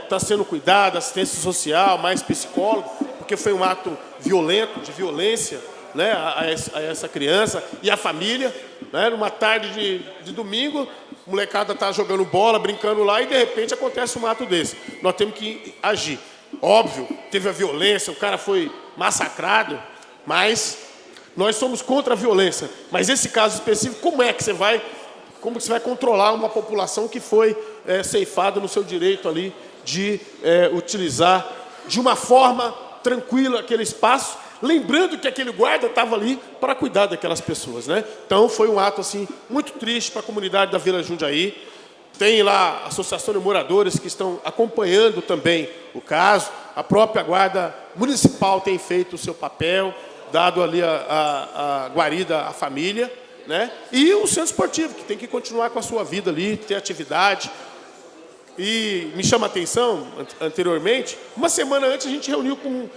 Speaker 2: está sendo cuidada, assistência social, mais psicólogo, porque foi um ato violento, de violência, né, a essa criança e a família, né, numa tarde de domingo, a molecada está jogando bola, brincando lá, e de repente acontece um ato desse. Nós temos que agir. Óbvio, teve a violência, o cara foi massacrado, mas nós somos contra a violência. Mas esse caso específico, como você vai controlar uma população que foi ceifada no seu direito ali de utilizar de uma forma tranquila aquele espaço, lembrando que aquele guarda estava ali para cuidar daquelas pessoas, né? Então foi um ato assim muito triste para a comunidade da Vila Jundiaí. Tem lá a Associação de Moradores que estão acompanhando também o caso. A própria Guarda Municipal tem feito o seu papel, dado ali a guarida à família, né? E o centro esportivo, que tem que continuar com a sua vida ali, ter atividade. E me chama a atenção, anteriormente, uma semana antes a gente reuniu com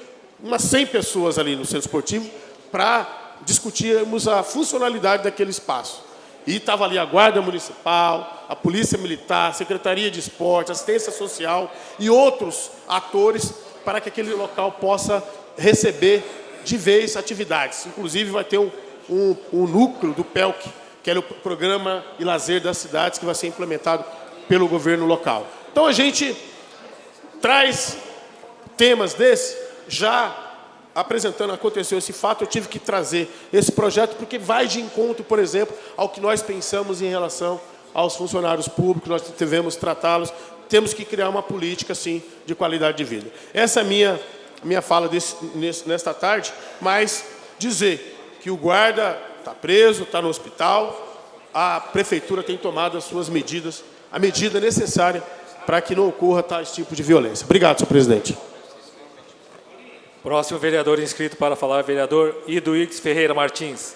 Speaker 2: umas 100 pessoas ali no centro esportivo para discutirmos a funcionalidade daquele espaço. E estava ali a Guarda Municipal, a Polícia Militar, a Secretaria de Esporte, Assistência Social e outros atores para que aquele local possa receber de vez atividades. Inclusive vai ter um núcleo do PELC, que é o Programa e Lazer das Cidades, que vai ser implementado pelo governo local. Então a gente traz temas desses, já apresentando, aconteceu esse fato, eu tive que trazer esse projeto, porque vai de encontro, por exemplo, ao que nós pensamos em relação aos funcionários públicos, nós devemos tratá-los, temos que criar uma política, sim, de qualidade de vida. Essa é a minha fala nesta tarde, mas dizer que o guarda está preso, está no hospital, a prefeitura tem tomado as suas medidas, a medida necessária para que não ocorra tais tipos de violência. Obrigado, senhor presidente.
Speaker 8: Próximo vereador inscrito para falar, vereador Iduígues Ferreira Martins.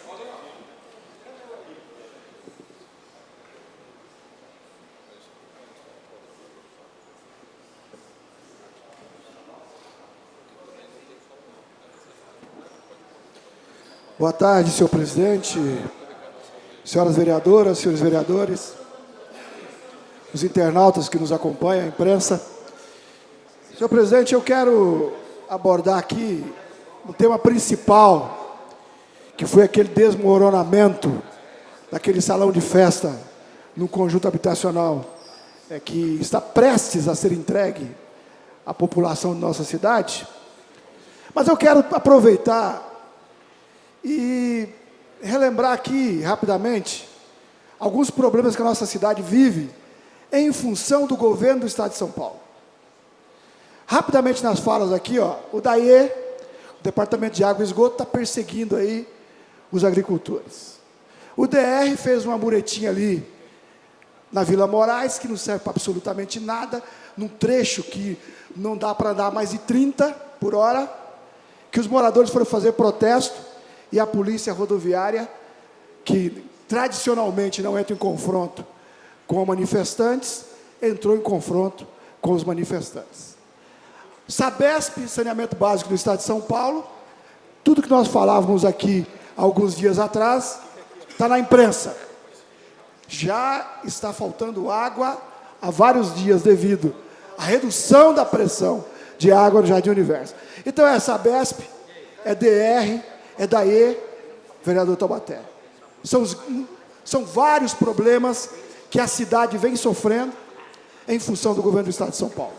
Speaker 10: Boa tarde, senhor presidente, senhoras vereadoras, senhores vereadores, os internautas que nos acompanham, a imprensa. Senhor presidente, eu quero abordar aqui o tema principal, que foi aquele desmoronamento daquele salão de festa no conjunto habitacional que está prestes a ser entregue à população de nossa cidade. Mas eu quero aproveitar e relembrar aqui, rapidamente, alguns problemas que a nossa cidade vive em função do governo do Estado de São Paulo. Rapidamente nas falas aqui, o DAE, o Departamento de Água e Esgoto, está perseguindo aí os agricultores. O DR fez uma muretinha ali na Vila Moraes, que não serve para absolutamente nada, num trecho que não dá para andar mais de 30 por hora, que os moradores foram fazer protesto, e a polícia rodoviária, que tradicionalmente não entra em confronto com manifestantes, entrou em confronto com os manifestantes. Sabesp, Saneamento Básico do Estado de São Paulo, tudo que nós falávamos aqui alguns dias atrás, está na imprensa. Já está faltando água há vários dias devido à redução da pressão de água no Jardim Universo. Então é Sabesp, é DR, é DAE, vereador Taubaté. São vários problemas que a cidade vem sofrendo em função do governo do Estado de São Paulo.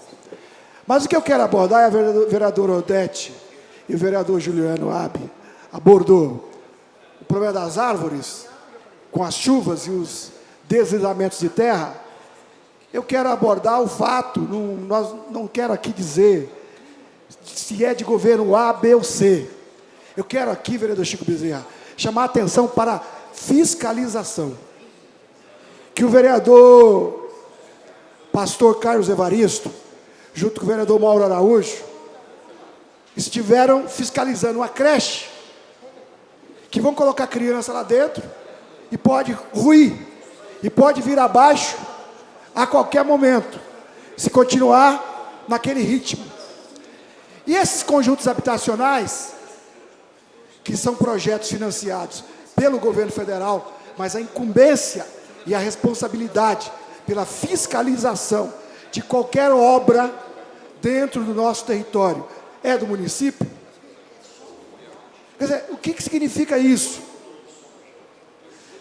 Speaker 10: Mas o que eu quero abordar é a vereadora Odete e o vereador Juliano Abi abordou o problema das árvores, com as chuvas e os deslizamentos de terra. Eu quero abordar o fato, não quero aqui dizer se é de governo A, B ou C. Eu quero aqui, vereador Chico Bezerra, chamar a atenção para a fiscalização. Que o vereador pastor Carlos Evaristo, junto com o vereador Mauro Araújo, estiveram fiscalizando uma creche, que vão colocar criança lá dentro, e pode ruir, e pode vir abaixo a qualquer momento, se continuar naquele ritmo. E esses conjuntos habitacionais, que são projetos financiados pelo governo federal, mas a incumbência e a responsabilidade pela fiscalização de qualquer obra dentro do nosso território é do município, significa isso?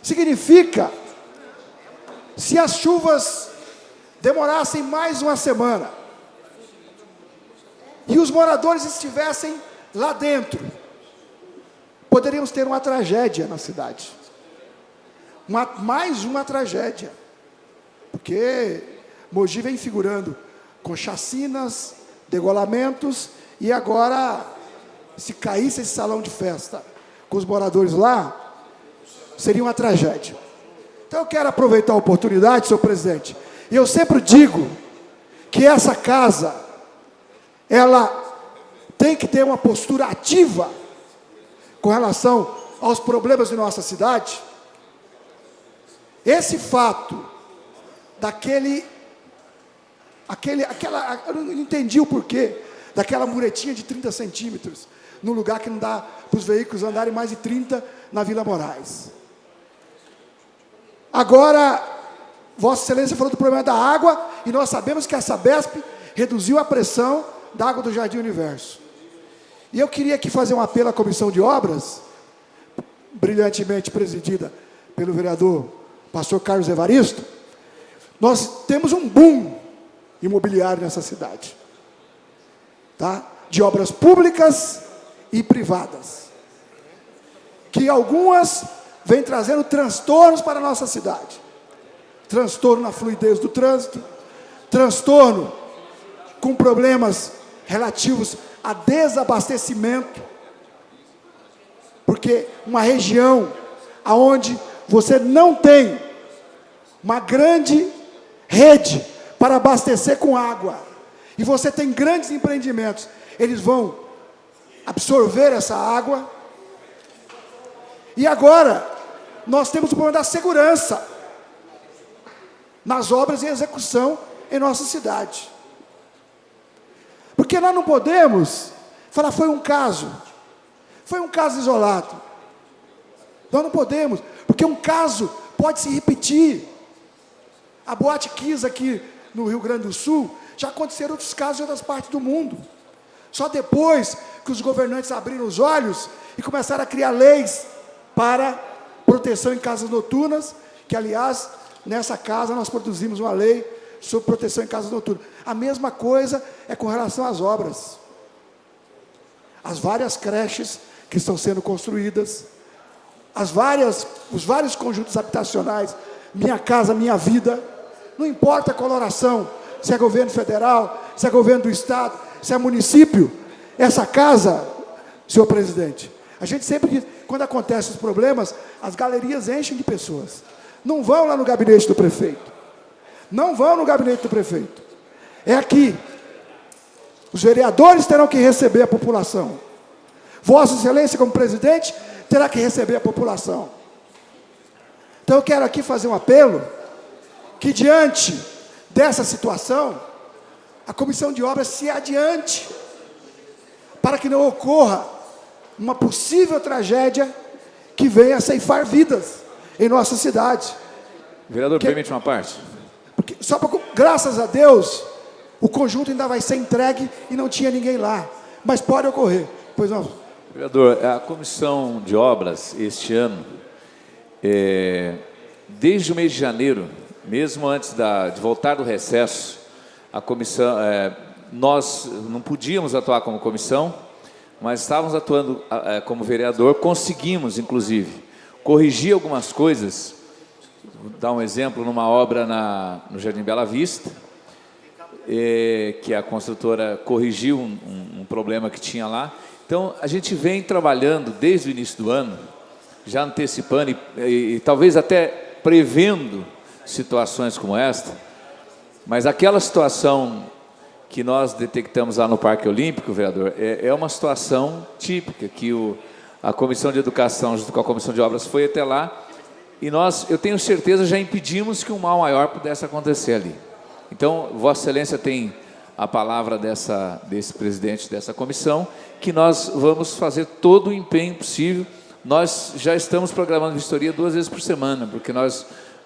Speaker 10: Significa, se as chuvas demorassem mais uma semana e os moradores estivessem lá dentro, poderíamos ter uma tragédia na cidade. Mais uma tragédia. Porque Mogi vem figurando com chacinas, degolamentos, e agora, se caísse esse salão de festa com os moradores lá, seria uma tragédia. Então eu quero aproveitar a oportunidade, senhor presidente, e eu sempre digo que essa casa, ela tem que ter uma postura ativa com relação aos problemas de nossa cidade. Esse fato eu não entendi o porquê daquela muretinha de 30 centímetros, num lugar que não dá para os veículos andarem mais de 30 na Vila Moraes. Agora, Vossa Excelência falou do problema da água, e nós sabemos que a Sabesp reduziu a pressão da água do Jardim Universo. E eu queria aqui fazer um apelo à Comissão de Obras, brilhantemente presidida pelo vereador pastor Carlos Evaristo. Nós temos um boom imobiliário nessa cidade, tá? De obras públicas e privadas, que algumas vêm trazendo transtornos para a nossa cidade. Transtorno na fluidez do trânsito, transtorno com problemas relativos a desabastecimento, porque uma região onde você não tem uma grande rede para abastecer com água, e você tem grandes empreendimentos, eles vão absorver essa água. E agora, nós temos o problema da segurança nas obras em execução em nossa cidade. Porque nós não podemos falar, foi um caso isolado. Nós não podemos, porque um caso pode se repetir. A Boate Kiss aqui no Rio Grande do Sul, já aconteceram outros casos em outras partes do mundo. Só depois que os governantes abriram os olhos e começaram a criar leis para proteção em casas noturnas, que, aliás, nessa casa nós produzimos uma lei sobre proteção em casas noturnas. A mesma coisa é com relação às obras. As várias creches que estão sendo construídas, os vários conjuntos habitacionais, Minha Casa Minha Vida, não importa a coloração, se é governo federal, se é governo do estado, se é município, essa casa, senhor presidente, a gente sempre diz, quando acontecem os problemas, as galerias enchem de pessoas. Não vão lá no gabinete do prefeito. Não vão no gabinete do prefeito. É aqui. Os vereadores terão que receber a população. Vossa Excelência, como presidente, terá que receber a população. Então eu quero aqui fazer um apelo, que diante dessa situação, a Comissão de Obras se adiante, para que não ocorra uma possível tragédia que venha a ceifar vidas em nossa cidade.
Speaker 11: Vereador, permite uma parte?
Speaker 10: Porque, graças a Deus, o conjunto ainda vai ser entregue e não tinha ninguém lá. Mas pode ocorrer. Pois não.
Speaker 11: Vereador, a Comissão de Obras, este ano, desde o mês de janeiro, mesmo antes de voltar do recesso, a comissão, nós não podíamos atuar como comissão, mas estávamos atuando como vereador, conseguimos, inclusive, corrigir algumas coisas. Vou dar um exemplo, numa obra no Jardim Bela Vista, que a construtora corrigiu um problema que tinha lá. Então, a gente vem trabalhando desde o início do ano, já antecipando e talvez até prevendo situações como esta, mas aquela situação que nós detectamos lá no Parque Olímpico, vereador, é uma situação típica, que a Comissão de Educação, junto com a Comissão de Obras, foi até lá, e nós, eu tenho certeza, já impedimos que um mal maior pudesse acontecer ali. Então, Vossa Excelência tem a palavra desse presidente dessa comissão, que nós vamos fazer todo o empenho possível. Nós já estamos programando vistoria 2 vezes por semana, porque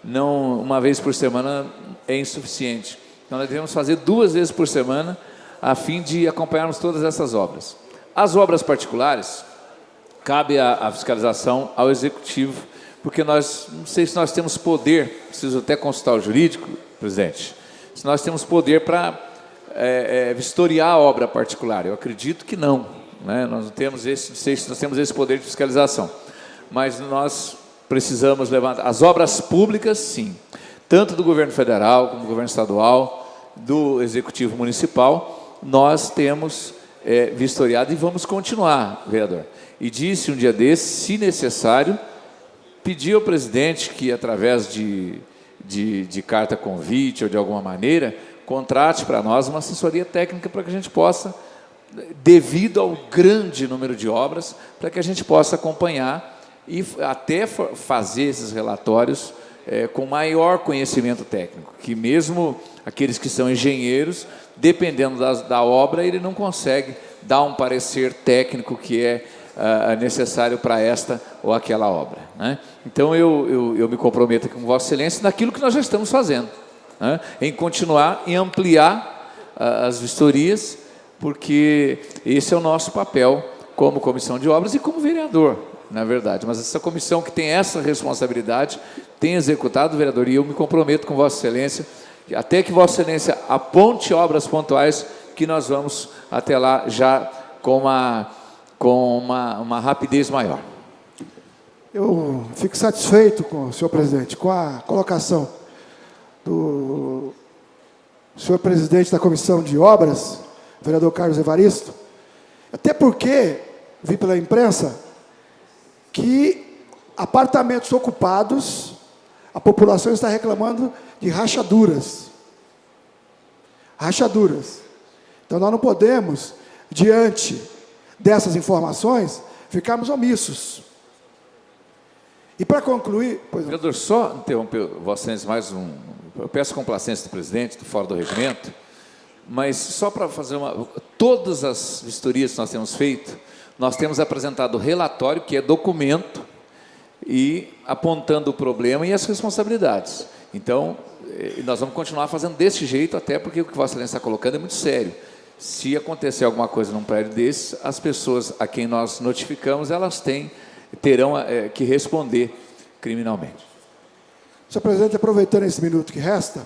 Speaker 11: uma vez por semana é insuficiente. Então, nós devemos fazer 2 vezes por semana, a fim de acompanharmos todas essas obras. As obras particulares, cabe a fiscalização ao Executivo, porque nós, não sei se nós temos poder, preciso até consultar o jurídico, presidente, se nós temos poder para vistoriar a obra particular. Eu acredito que não, né? Nós não temos esse, não sei se nós temos esse poder de fiscalização, mas nós precisamos levantar. As obras públicas, sim, tanto do governo federal, como do governo estadual, do Executivo Municipal, nós temos vistoriado e vamos continuar, vereador. E disse um dia desses, se necessário, pedir ao presidente que, através de carta convite ou de alguma maneira, contrate para nós uma assessoria técnica para que a gente possa, devido ao grande número de obras, para que a gente possa acompanhar e até fazer esses relatórios com maior conhecimento técnico, que mesmo aqueles que são engenheiros, dependendo da obra, ele não consegue dar um parecer técnico que é necessário para esta ou aquela obra, né? Então, eu me comprometo com Vossa Excelência naquilo que nós já estamos fazendo, né? Em continuar, em ampliar as vistorias, porque esse é o nosso papel como comissão de obras e como vereador, na verdade. Mas essa comissão que tem essa responsabilidade tem executado, vereador, e eu me comprometo com Vossa Excelência, até que Vossa Excelência aponte obras pontuais, que nós vamos até lá já com uma rapidez maior.
Speaker 10: Eu fico satisfeito, senhor presidente, com a colocação do senhor presidente da Comissão de Obras, vereador Carlos Evaristo, até porque vi pela imprensa que apartamentos ocupados, a população está reclamando de rachaduras. Rachaduras. Então, nós não podemos, diante dessas informações, ficarmos omissos. E para concluir...
Speaker 11: Vereador, só interromper Vossa Excelência mais um... Eu peço complacência do presidente, do Fórum do Regimento, mas só para fazer todas as vistorias que nós temos feito, nós temos apresentado relatório, que é documento, e apontando o problema e as responsabilidades. Então, nós vamos continuar fazendo desse jeito, até porque o que Vossa Excelência está colocando é muito sério. Se acontecer alguma coisa num prédio desse, as pessoas a quem nós notificamos, elas terão que responder criminalmente.
Speaker 10: Senhor presidente, aproveitando esse minuto que resta,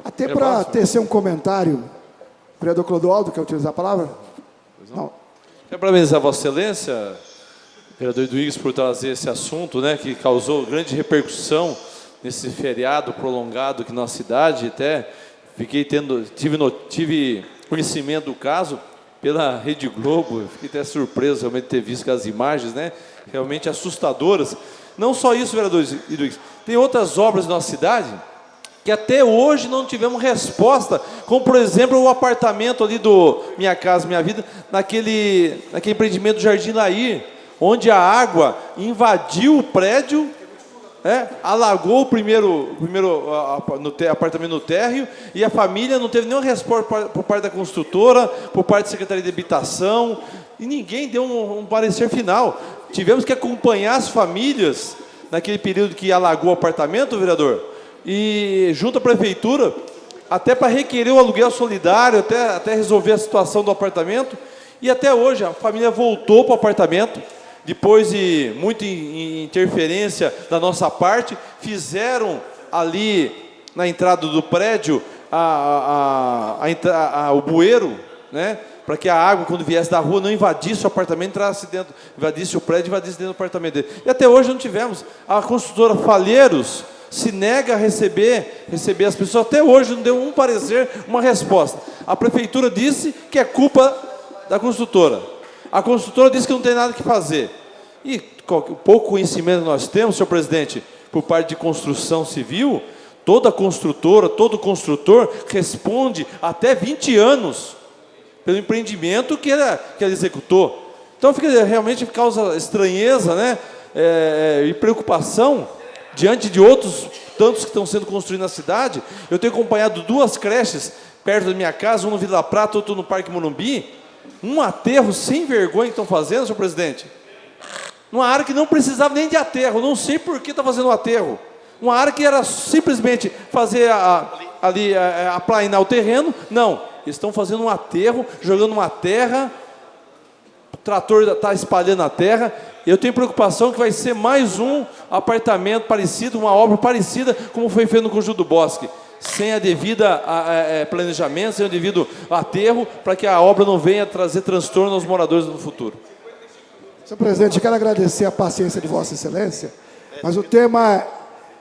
Speaker 10: até para tecer um comentário, o vereador Clodoaldo, quer utilizar a palavra? Não.
Speaker 12: Quero parabenizar Vossa Excelência, vereador Eduígues, por trazer esse assunto, né, que causou grande repercussão nesse feriado prolongado aqui na nossa cidade. Até tive conhecimento do caso pela Rede Globo. Fiquei até surpreso realmente de ter visto as imagens, né, realmente assustadoras. Não só isso, vereador Eduígues, tem outras obras na nossa cidade que até hoje não tivemos resposta, como, por exemplo, o apartamento ali do Minha Casa Minha Vida, naquele empreendimento do Jardim Lair, onde a água invadiu o prédio, alagou o primeiro apartamento no térreo, e a família não teve nenhuma resposta por parte da construtora, por parte da Secretaria de Habitação, e ninguém deu um parecer final. Tivemos que acompanhar as famílias naquele período que alagou o apartamento, vereador, e junto à prefeitura, até para requerer o aluguel solidário, até resolver a situação do apartamento, e até hoje a família voltou para o apartamento, depois de muita interferência da nossa parte, fizeram ali na entrada do prédio o bueiro, né, para que a água, quando viesse da rua, não invadisse o apartamento, entrasse dentro, invadisse o prédio, invadisse dentro do apartamento dele. E até hoje não tivemos. A construtora Falheiros se nega a receber as pessoas. Até hoje não deu um parecer, uma resposta. A prefeitura disse que é culpa da construtora. A construtora disse que não tem nada que fazer. E o pouco conhecimento que nós temos, senhor presidente, por parte de construção civil, toda construtora, todo construtor responde até 20 anos pelo empreendimento que ela executou. Então, realmente causa estranheza, né, e preocupação diante de outros tantos que estão sendo construídos na cidade. Eu tenho acompanhado 2 creches perto da minha casa, um no Vila Prata, outro no Parque Morumbi. Um aterro sem vergonha que estão fazendo, senhor presidente. Numa área que não precisava nem de aterro, não sei por que está fazendo um aterro. Uma área que era simplesmente fazer aplainar o terreno, não. Eles estão fazendo um aterro, jogando uma terra, o trator está espalhando a terra, Eu tenho preocupação que vai ser mais um apartamento parecido, uma obra parecida, como foi feito no Conjunto do Bosque, sem a devida planejamento, sem o devido aterro, para que a obra não venha trazer transtorno aos moradores no futuro.
Speaker 10: Senhor presidente, eu quero agradecer a paciência de Vossa Excelência, mas o tema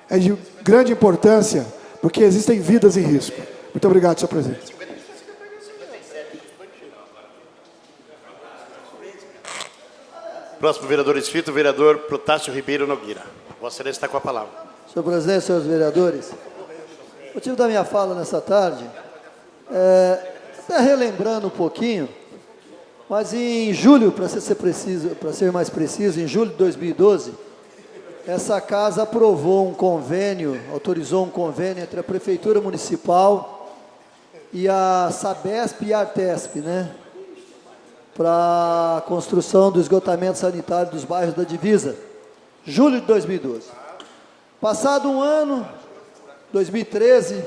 Speaker 10: é de grande importância, porque existem vidas em risco. Muito obrigado, senhor presidente.
Speaker 1: Próximo vereador inscrito, o vereador Protásio Ribeiro Nogueira. Vossa Excelência está com a palavra.
Speaker 9: Senhor presidente, senhores vereadores, o motivo da minha fala nessa tarde até relembrando um pouquinho, mas em julho, para ser mais preciso, em julho de 2012, essa casa aprovou um convênio, autorizou um convênio entre a Prefeitura Municipal e a Sabesp e a Artesp, né? Para a construção do esgotamento sanitário dos bairros da Divisa, julho de 2012. Passado um ano, 2013,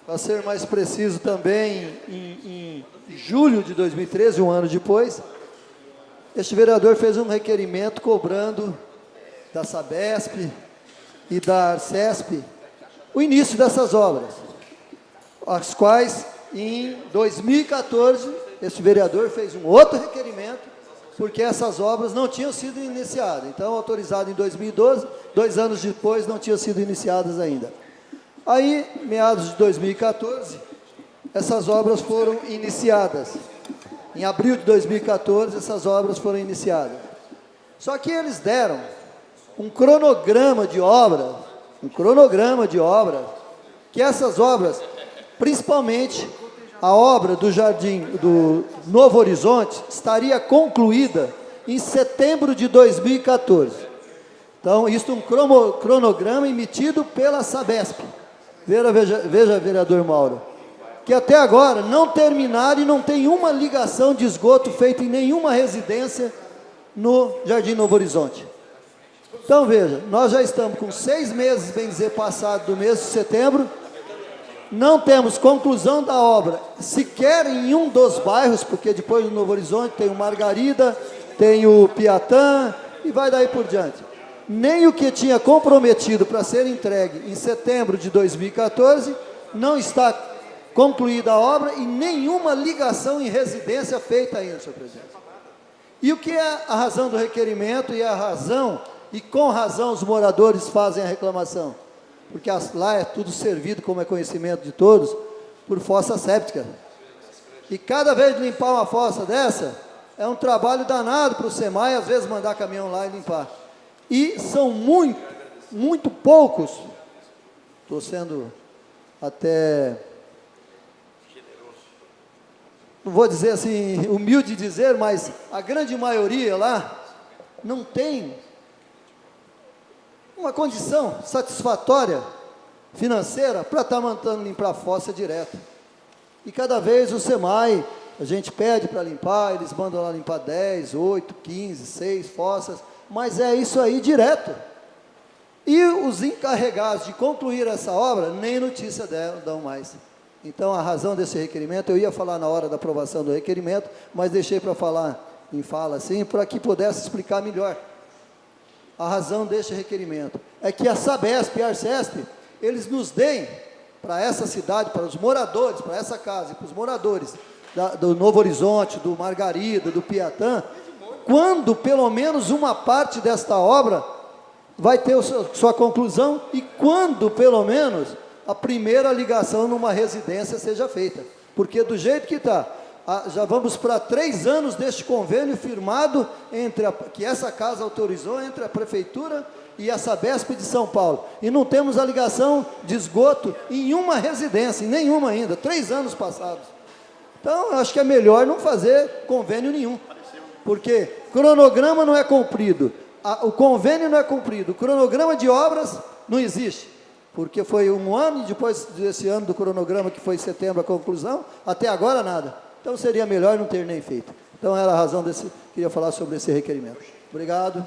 Speaker 9: para ser mais preciso também, em julho de 2013, um ano depois, este vereador fez um requerimento cobrando da Sabesp e da Arcesp o início dessas obras, as quais, em 2014, este vereador fez um outro requerimento, porque essas obras não tinham sido iniciadas. Então, autorizado em 2012, 2 anos depois, não tinham sido iniciadas ainda. Aí, meados de 2014, essas obras foram iniciadas. Em abril de 2014, essas obras foram iniciadas. Só que eles deram um cronograma de obras, que essas obras, principalmente a obra do Jardim do Novo Horizonte, estaria concluída em setembro de 2014. Então, isso é um cronograma emitido pela Sabesp. Veja, vereador Mauro, que até agora não terminaram e não tem uma ligação de esgoto feita em nenhuma residência no Jardim Novo Horizonte. Então, veja, nós já estamos com 6 meses, bem dizer, passado do mês de setembro, não temos conclusão da obra, sequer em um dos bairros, porque depois do Novo Horizonte tem o Margarida, tem o Piatã, e vai daí por diante. Nem o que tinha comprometido para ser entregue em setembro de 2014, não está concluída a obra e nenhuma ligação em residência feita ainda, senhor presidente. E o que é a razão do requerimento e com razão os moradores fazem a reclamação? Porque lá é tudo servido, como é conhecimento de todos, por fossa séptica. E cada vez de limpar uma fossa dessa, é um trabalho danado para o SEMAI, às vezes mandar caminhão lá e limpar. E são muito poucos, estou sendo até, não vou dizer assim, humilde dizer, mas a grande maioria lá não tem uma condição satisfatória financeira para estar mandando limpar a fossa direto. E cada vez o SEMAI, a gente pede para limpar, eles mandam lá limpar 10, 8, 15, 6 fossas, mas é isso aí direto. E os encarregados de concluir essa obra, nem notícia dão mais. Então, a razão desse requerimento, eu ia falar na hora da aprovação do requerimento, mas deixei para falar em fala assim, para que pudesse explicar melhor. A razão deste requerimento é que a Sabesp e a Arcesp, eles nos deem para essa cidade, para os moradores, para essa casa, para os moradores do Novo Horizonte, do Margarida, do Piatã, quando pelo menos uma parte desta obra vai ter sua conclusão e quando pelo menos a primeira ligação numa residência seja feita. Porque do jeito que está, já vamos para 3 anos deste convênio firmado que essa casa autorizou entre a Prefeitura e a Sabesp de São Paulo. E não temos a ligação de esgoto em uma residência, em nenhuma ainda, 3 anos passados. Então, eu acho que é melhor não fazer convênio nenhum, porque cronograma não é cumprido, o convênio não é cumprido, o cronograma de obras não existe, porque foi 1 ano, e depois desse ano do cronograma, que foi em setembro a conclusão, até agora nada. Então, seria melhor não ter nem feito. Então, era a razão queria falar sobre esse requerimento. Obrigado.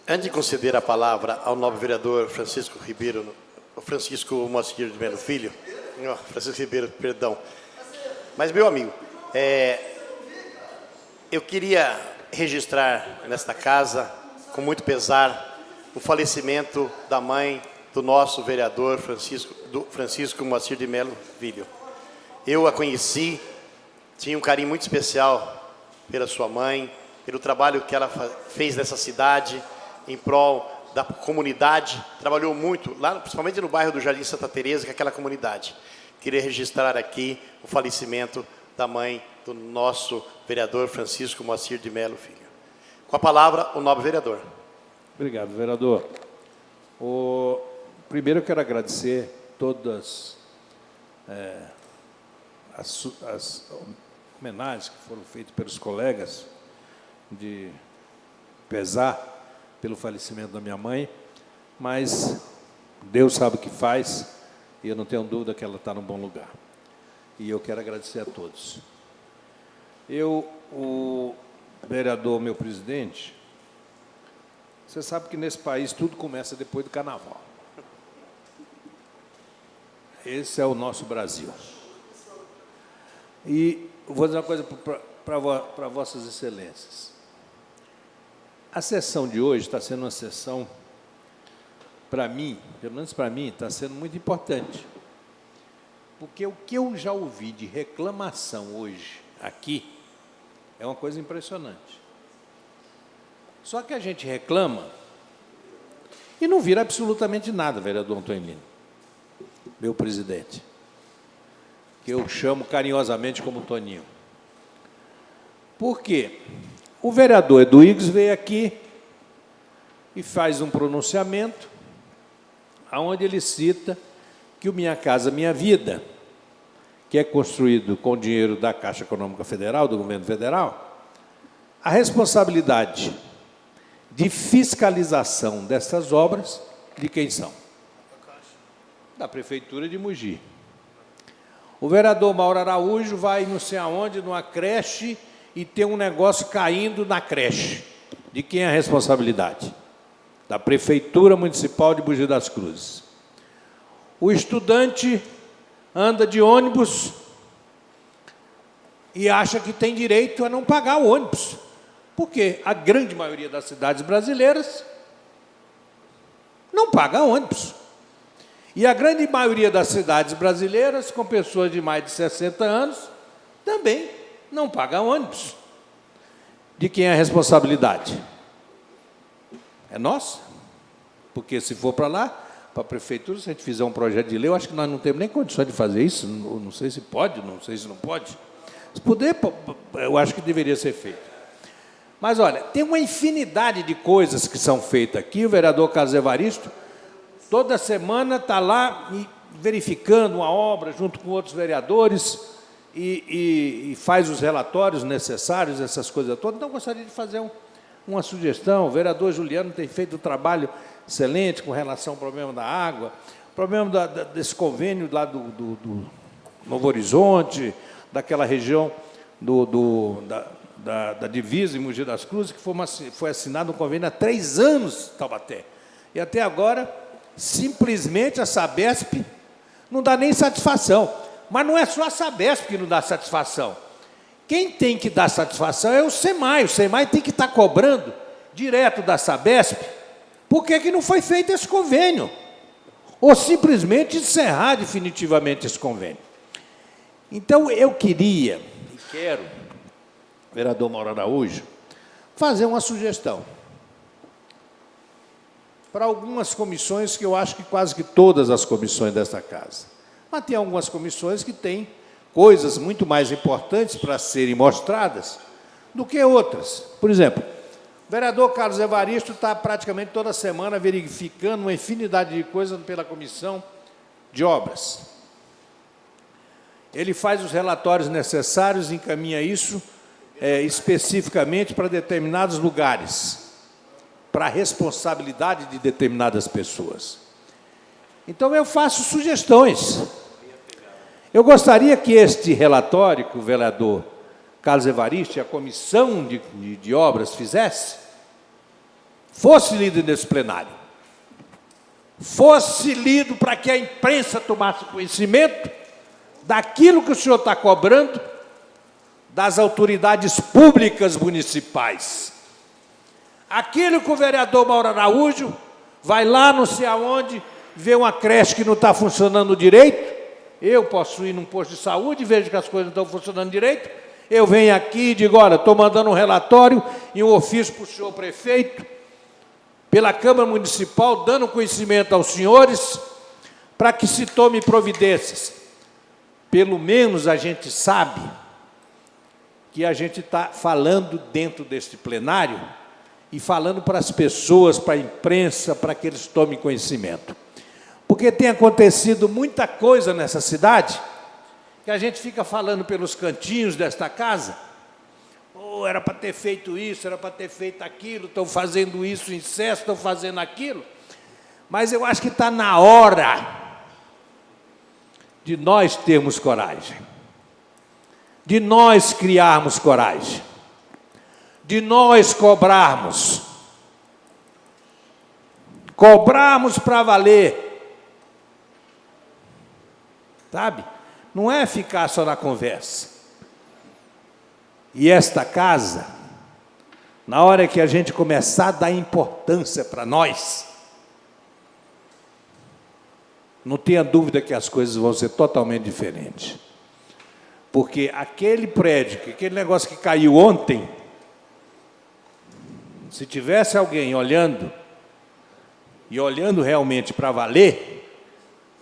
Speaker 1: Antes de conceder a palavra ao nobre vereador Francisco Moacir de Melo Filho, Francisco Ribeiro, perdão. Mas, meu amigo, Eu queria registrar nesta casa, com muito pesar, o falecimento da mãe do nosso vereador Francisco Moacir de Melo Filho. Eu a conheci, tinha um carinho muito especial pela sua mãe, pelo trabalho que ela fez nessa cidade, em prol da comunidade, trabalhou muito, lá, principalmente no bairro do Jardim Santa Teresa, que é aquela comunidade. Queria registrar aqui o falecimento da mãe do nosso vereador Francisco Moacir de Melo Filho. Com a palavra, o nobre vereador.
Speaker 13: Obrigado, vereador. Primeiro eu quero agradecer todas as homenagens que foram feitas pelos colegas, de pesar pelo falecimento da minha mãe, mas Deus sabe o que faz e eu não tenho dúvida que ela está num bom lugar. E eu quero agradecer a todos. O vereador, meu presidente, você sabe que nesse país tudo começa depois do carnaval. Esse é o nosso Brasil. E vou dizer uma coisa para vossas excelências. A sessão de hoje está sendo uma sessão, para mim, pelo menos para mim, está sendo muito importante. Porque o que eu já ouvi de reclamação hoje aqui é uma coisa impressionante. Só que a gente reclama e não vira absolutamente nada, vereador Antônio, meu presidente, que eu chamo carinhosamente como Toninho. Por quê? O vereador Eduígues veio aqui e faz um pronunciamento onde ele cita que o Minha Casa Minha Vida, que é construído com dinheiro da Caixa Econômica Federal, do governo federal, a responsabilidade de fiscalização dessas obras, de quem são? Da Prefeitura de Mogi. O vereador Mauro Araújo vai não sei aonde, numa creche, e tem um negócio caindo na creche. De quem é a responsabilidade? Da Prefeitura Municipal de Mogi das Cruzes. O estudante anda de ônibus e acha que tem direito a não pagar o ônibus. Porque a grande maioria das cidades brasileiras não paga ônibus. E a grande maioria das cidades brasileiras, com pessoas de mais de 60 anos, também não paga ônibus. De quem é a responsabilidade? É nossa. Porque se for para lá, para a prefeitura, se a gente fizer um projeto de lei, eu acho que nós não temos nem condições de fazer isso, não sei se pode, não sei se não pode. Se puder, eu acho que deveria ser feito. Mas, olha, tem uma infinidade de coisas que são feitas aqui. O vereador Carlos Evaristo, toda semana está lá verificando uma obra junto com outros vereadores e faz os relatórios necessários, essas coisas todas. Então, eu gostaria de fazer uma sugestão. O vereador Juliano tem feito um trabalho excelente com relação ao problema da água, problema desse convênio lá do Novo Horizonte, daquela região da divisa em Mogi das Cruzes, que foi assinado um convênio há 3 anos, Taubaté. E até agora, simplesmente a Sabesp não dá nem satisfação. Mas não é só a Sabesp que não dá satisfação. Quem tem que dar satisfação é o SEMAI. O SEMAI tem que estar cobrando direto da Sabesp por que não foi feito esse convênio. Ou simplesmente encerrar definitivamente esse convênio. Então, eu queria, e quero, vereador Mauro Araújo, fazer uma sugestão para algumas comissões, que eu acho que quase que todas as comissões desta casa. Mas tem algumas comissões que têm coisas muito mais importantes para serem mostradas do que outras. Por exemplo, o vereador Carlos Evaristo está praticamente toda semana verificando uma infinidade de coisas pela comissão de obras. Ele faz os relatórios necessários, encaminha isso especificamente para determinados lugares, para a responsabilidade de determinadas pessoas. Então, eu faço sugestões. Eu gostaria que este relatório que o vereador Carlos Evaristo e a comissão de obras fizesse, fosse lido nesse plenário. Fosse lido para que a imprensa tomasse conhecimento daquilo que o senhor está cobrando das autoridades públicas municipais. Aquilo que o vereador Mauro Araújo vai lá não sei aonde, vê uma creche que não está funcionando direito, eu posso ir num posto de saúde, vejo que as coisas não estão funcionando direito, eu venho aqui e digo, olha, estou mandando um relatório e um ofício para o senhor prefeito, pela Câmara Municipal, dando conhecimento aos senhores, para que se tome providências. Pelo menos a gente sabe que a gente está falando dentro deste plenário e falando para as pessoas, para a imprensa, para que eles tomem conhecimento. Porque tem acontecido muita coisa nessa cidade que a gente fica falando pelos cantinhos desta casa. Oh, era para ter feito isso, era para ter feito aquilo, estão fazendo isso, incesto, estão fazendo aquilo. Mas eu acho que está na hora de nós termos coragem, de nós criarmos coragem, de nós cobrarmos para valer, sabe? Não é ficar só na conversa. E esta casa, na hora que a gente começar a dar importância para nós, não tenha dúvida que as coisas vão ser totalmente diferentes. Porque aquele prédio, aquele negócio que caiu ontem, se tivesse alguém olhando, e olhando realmente para valer,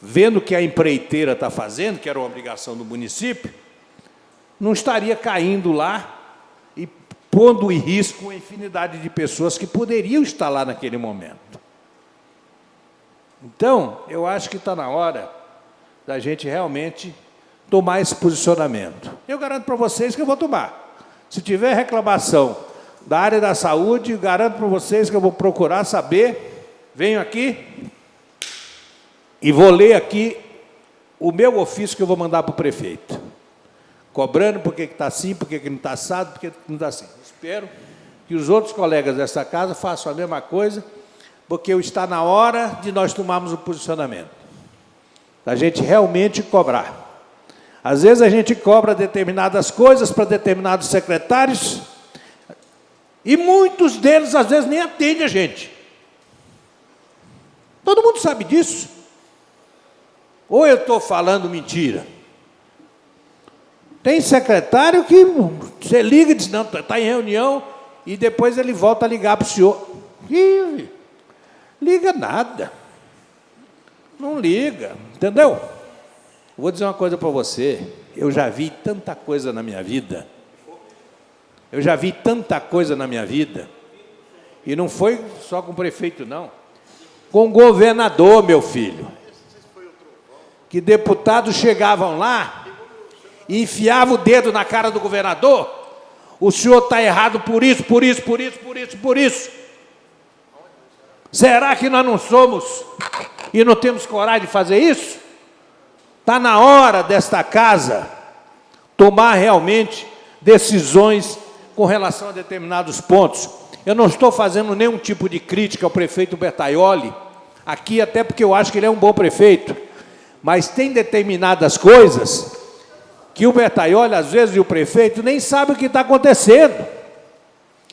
Speaker 13: vendo o que a empreiteira está fazendo, que era uma obrigação do município, não estaria caindo lá e pondo em risco uma infinidade de pessoas que poderiam estar lá naquele momento. Então, eu acho que está na hora da gente realmente tomar esse posicionamento. Eu garanto para vocês que eu vou tomar. Se tiver reclamação da área da saúde, garanto para vocês que eu vou procurar saber, venho aqui e vou ler aqui o meu ofício que eu vou mandar para o prefeito, cobrando por que está assim, por que não está assado, por que não está assim. Espero que os outros colegas dessa casa façam a mesma coisa, porque está na hora de nós tomarmos o posicionamento, da gente realmente cobrar. Às vezes a gente cobra determinadas coisas para determinados secretários e muitos deles, às vezes, nem atendem a gente. Todo mundo sabe disso. Ou eu estou falando mentira? Tem secretário que você liga e diz, não, está em reunião, e depois ele volta a ligar para o senhor. Ih, liga nada. Não liga, entendeu? Vou dizer uma coisa para você, eu já vi tanta coisa na minha vida, e não foi só com o prefeito, não, com o governador, meu filho, que deputados chegavam lá e enfiavam o dedo na cara do governador, o senhor está errado por isso, por isso, por isso, por isso, por isso. Será que nós não somos e não temos coragem de fazer isso? Está na hora desta casa tomar realmente decisões com relação a determinados pontos. Eu não estou fazendo nenhum tipo de crítica ao prefeito Bertaioli, aqui até porque eu acho que ele é um bom prefeito, mas tem determinadas coisas que o Bertaioli, às vezes, e o prefeito nem sabe o que está acontecendo.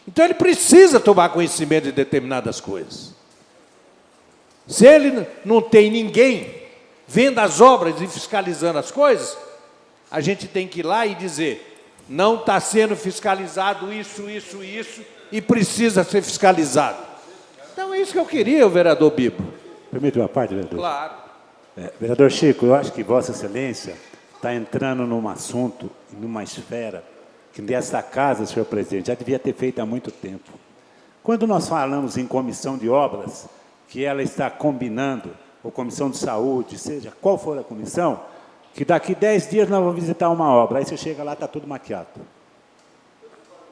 Speaker 13: Então ele precisa tomar conhecimento de determinadas coisas. Se ele não tem ninguém vendo as obras e fiscalizando as coisas, a gente tem que ir lá e dizer, não está sendo fiscalizado isso, isso e isso, e precisa ser fiscalizado. Então é isso que eu queria, o vereador Bibo.
Speaker 3: Permite uma parte, vereador?
Speaker 13: Claro.
Speaker 3: Vereador Chico, eu acho que Vossa Excelência está entrando num assunto, numa esfera, que desta casa, senhor presidente, já devia ter feito há muito tempo. Quando nós falamos em comissão de obras, que ela está combinando, ou comissão de saúde, seja qual for a comissão, que daqui 10 dias nós vamos visitar uma obra, aí você chega lá, está tudo maquiado.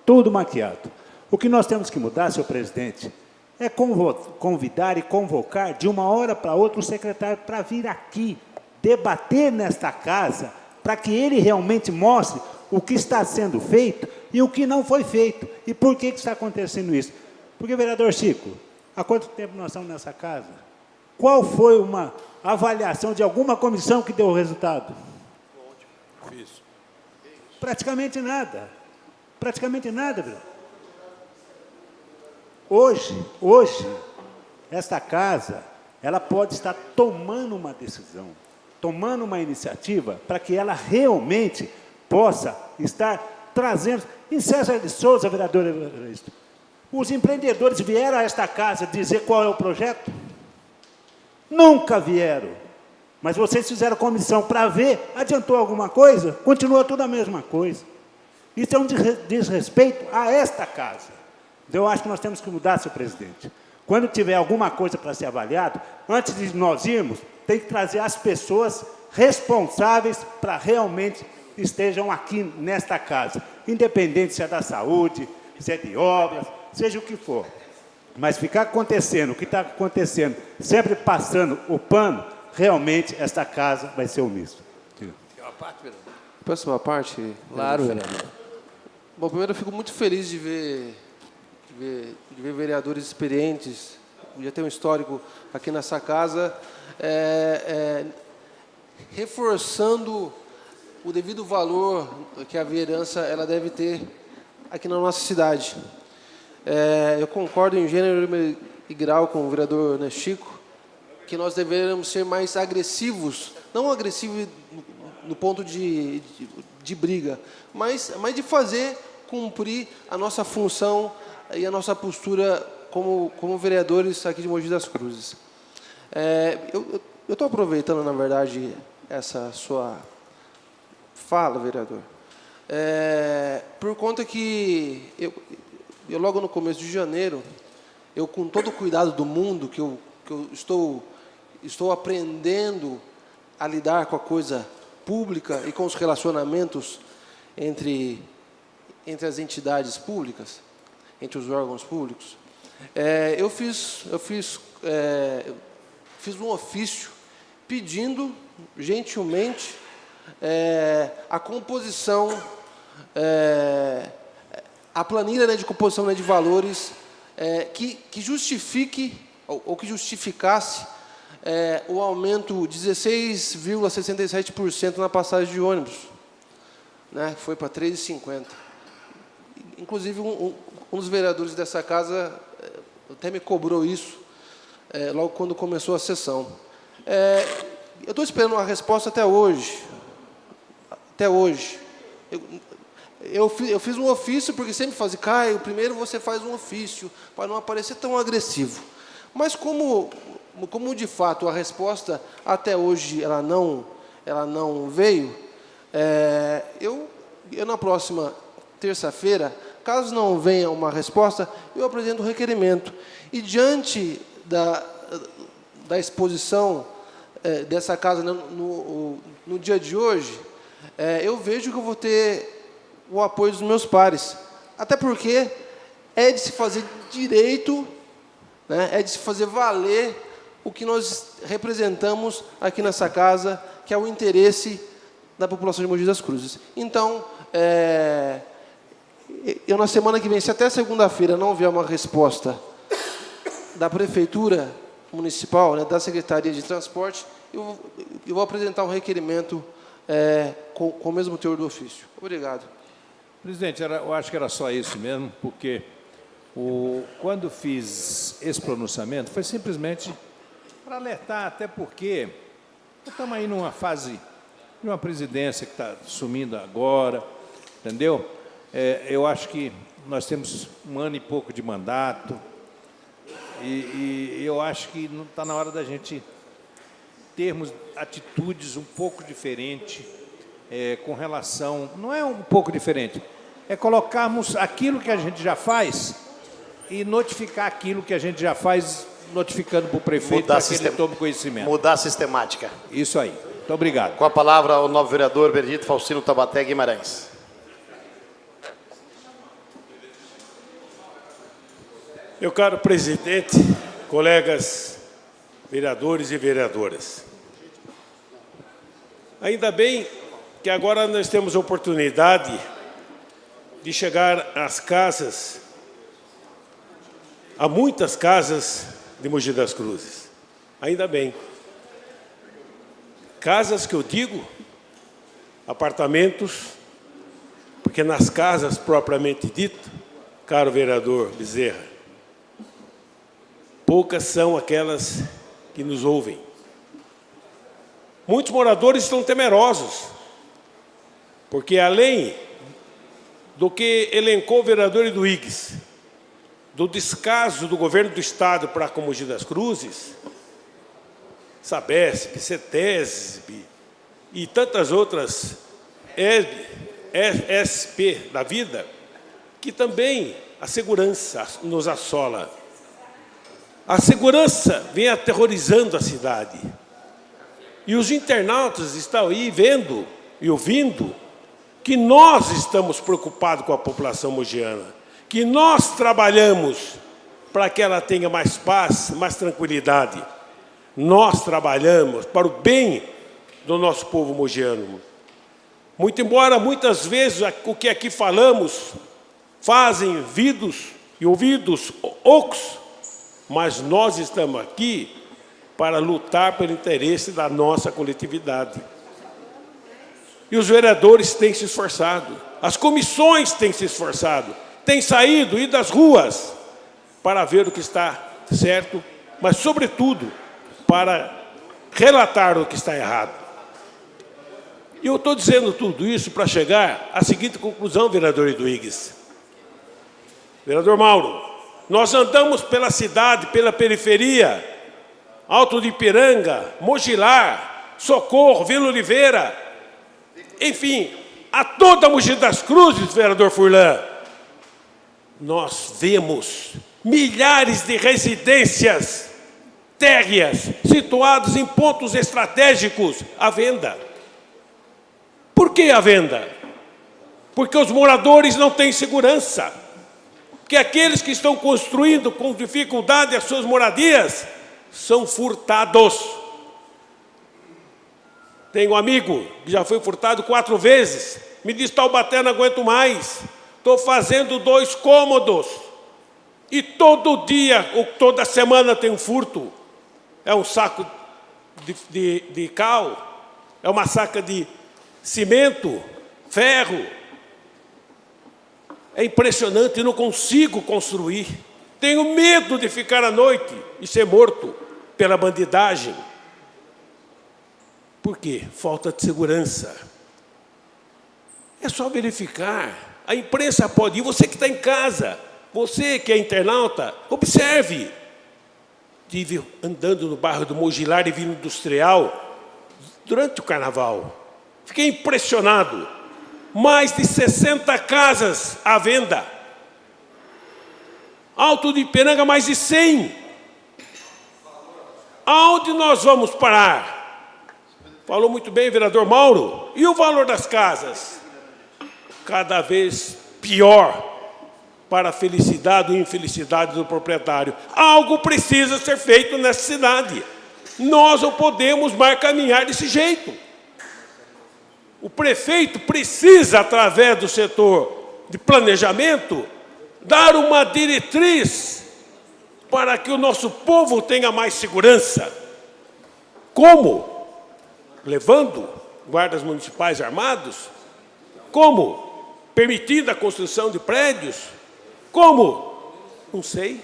Speaker 3: Tudo maquiado. O que nós temos que mudar, senhor presidente, é convidar e convocar de uma hora para outra o secretário para vir aqui, debater nesta casa, para que ele realmente mostre o que está sendo feito e o que não foi feito, e por que está acontecendo isso. Porque, vereador Chico, há quanto tempo nós estamos nessa casa? Qual foi uma avaliação de alguma comissão que deu o resultado? Praticamente nada. Praticamente nada, vereador. Hoje, esta casa, ela pode estar tomando uma decisão, tomando uma iniciativa para que ela realmente possa estar trazendo. Em César de Souza, vereador Evaristo, os empreendedores vieram a esta casa dizer qual é o projeto? Nunca vieram. Mas vocês fizeram comissão para ver, adiantou alguma coisa? Continua tudo a mesma coisa. Isso é um desrespeito a esta casa. Eu acho que nós temos que mudar, senhor presidente. Quando tiver alguma coisa para ser avaliado, antes de nós irmos, tem que trazer as pessoas responsáveis para realmente estejam aqui nesta casa. Independente se é da saúde, se é de obras, seja o que for. Mas ficar acontecendo o que está acontecendo, sempre passando o pano, realmente esta casa vai ser omissa.
Speaker 14: Posso uma parte?
Speaker 13: Claro, vereador.
Speaker 14: Bom, primeiro eu fico muito feliz de ver vereadores experientes, já tem um histórico aqui nessa casa, reforçando o devido valor que a vereança ela deve ter aqui na nossa cidade. Eu concordo em gênero e grau com o vereador Chico, que nós deveríamos ser mais agressivos, não agressivos no ponto de briga, mas de fazer cumprir a nossa função e a nossa postura como vereadores aqui de Mogi das Cruzes. Eu estou aproveitando, na verdade, essa sua fala, vereador, por conta que eu logo no começo de janeiro, eu com todo o cuidado do mundo, que eu estou aprendendo a lidar com a coisa pública e com os relacionamentos entre as entidades públicas, entre os órgãos públicos, eu fiz um ofício pedindo, gentilmente, a composição, a planilha de composição de valores que justifique, ou que justificasse o aumento de 16,67% na passagem de ônibus, né, foi para R$ 3,50. Inclusive, um dos vereadores dessa casa até me cobrou isso logo quando começou a sessão. Eu estou esperando uma resposta até hoje. Até hoje. Eu fiz um ofício, porque sempre fazia, Caio, primeiro você faz um ofício, para não aparecer tão agressivo. Mas como de fato a resposta até hoje ela não veio, eu na próxima terça-feira, caso não venha uma resposta, eu apresento o requerimento. E diante da exposição dessa casa no dia de hoje, eu vejo que eu vou ter o apoio dos meus pares. Até porque é de se fazer direito, né, é de se fazer valer o que nós representamos aqui nessa casa, que é o interesse da população de Mogi das Cruzes. Então, eu na semana que vem, se até segunda-feira não vier uma resposta da Prefeitura Municipal, né, da Secretaria de Transporte, eu vou apresentar um requerimento com o mesmo teor do ofício. Obrigado.
Speaker 13: Presidente, eu acho que era só isso mesmo, porque quando fiz esse pronunciamento, foi simplesmente para alertar, até porque estamos aí numa fase de uma presidência que está sumindo agora, entendeu? Eu acho que nós temos 1 ano e pouco de mandato, e eu acho que não está na hora da gente termos atitudes um pouco diferentes com relação... Não é um pouco diferente, é colocarmos aquilo que a gente já faz e notificar aquilo que a gente já faz, notificando para o prefeito para que ele tome conhecimento.
Speaker 1: Mudar a sistemática.
Speaker 13: Isso aí. Muito obrigado.
Speaker 1: Com a palavra, o novo vereador Benedito Faustino Taubaté Guimarães.
Speaker 15: Meu caro presidente, colegas vereadores e vereadoras, ainda bem que agora nós temos a oportunidade de chegar às casas, a muitas casas de Mogi das Cruzes. Ainda bem. Casas que eu digo, apartamentos Porque nas casas propriamente dito, caro vereador Bezerra, poucas são aquelas que nos ouvem. Muitos moradores estão temerosos, porque além do que elencou o vereador Eduígues, do descaso do governo do Estado para com Mogi das Cruzes, Sabesp, CETESB e tantas outras SP da vida, que também a segurança nos assola. A segurança vem aterrorizando a cidade. E os internautas estão aí vendo e ouvindo que nós estamos preocupados com a população mogiana, que nós trabalhamos para que ela tenha mais paz, mais tranquilidade. Nós trabalhamos para o bem do nosso povo mogiano. Muito embora muitas vezes o que aqui falamos fazem vidros e ouvidos ocos, mas nós estamos aqui para lutar pelo interesse da nossa coletividade. E os vereadores têm se esforçado, as comissões têm se esforçado, têm saído, ido às ruas para ver o que está certo, mas, sobretudo, para relatar o que está errado. E eu estou dizendo tudo isso para chegar à seguinte conclusão, vereador Eduígues. Vereador Mauro, nós andamos pela cidade, pela periferia, Alto de Ipiranga, Mogilar, Socorro, Vila Oliveira, enfim, a toda Mogi das Cruzes, vereador Furlan, nós vemos milhares de residências térreas situadas em pontos estratégicos à venda. Por que à venda? Porque os moradores não têm segurança. Porque aqueles que estão construindo com dificuldade as suas moradias são furtados. Tenho um amigo que já foi furtado 4 vezes. Me disse, Taubaté, não aguento mais. Estou fazendo 2 cômodos. E todo dia, ou toda semana tem um furto. É um saco de cal, é uma saca de cimento, ferro. É impressionante, eu não consigo construir. Tenho medo de ficar à noite e ser morto pela bandidagem. Por quê? Falta de segurança. É só verificar. A imprensa pode ir. Você que está em casa, você que é internauta, observe. Estive andando no bairro do Mogilar e Vila Industrial durante o Carnaval. Fiquei impressionado. Mais de 60 casas à venda. Alto de Ipiranga, mais de 100. Aonde nós vamos parar? Falou muito bem, vereador Mauro. E o valor das casas? Cada vez pior para a felicidade ou infelicidade do proprietário. Algo precisa ser feito nessa cidade. Nós não podemos mais caminhar desse jeito. O prefeito precisa, através do setor de planejamento, dar uma diretriz para que o nosso povo tenha mais segurança. Como? Levando guardas municipais armados? Como? Permitindo a construção de prédios? Como? Não sei.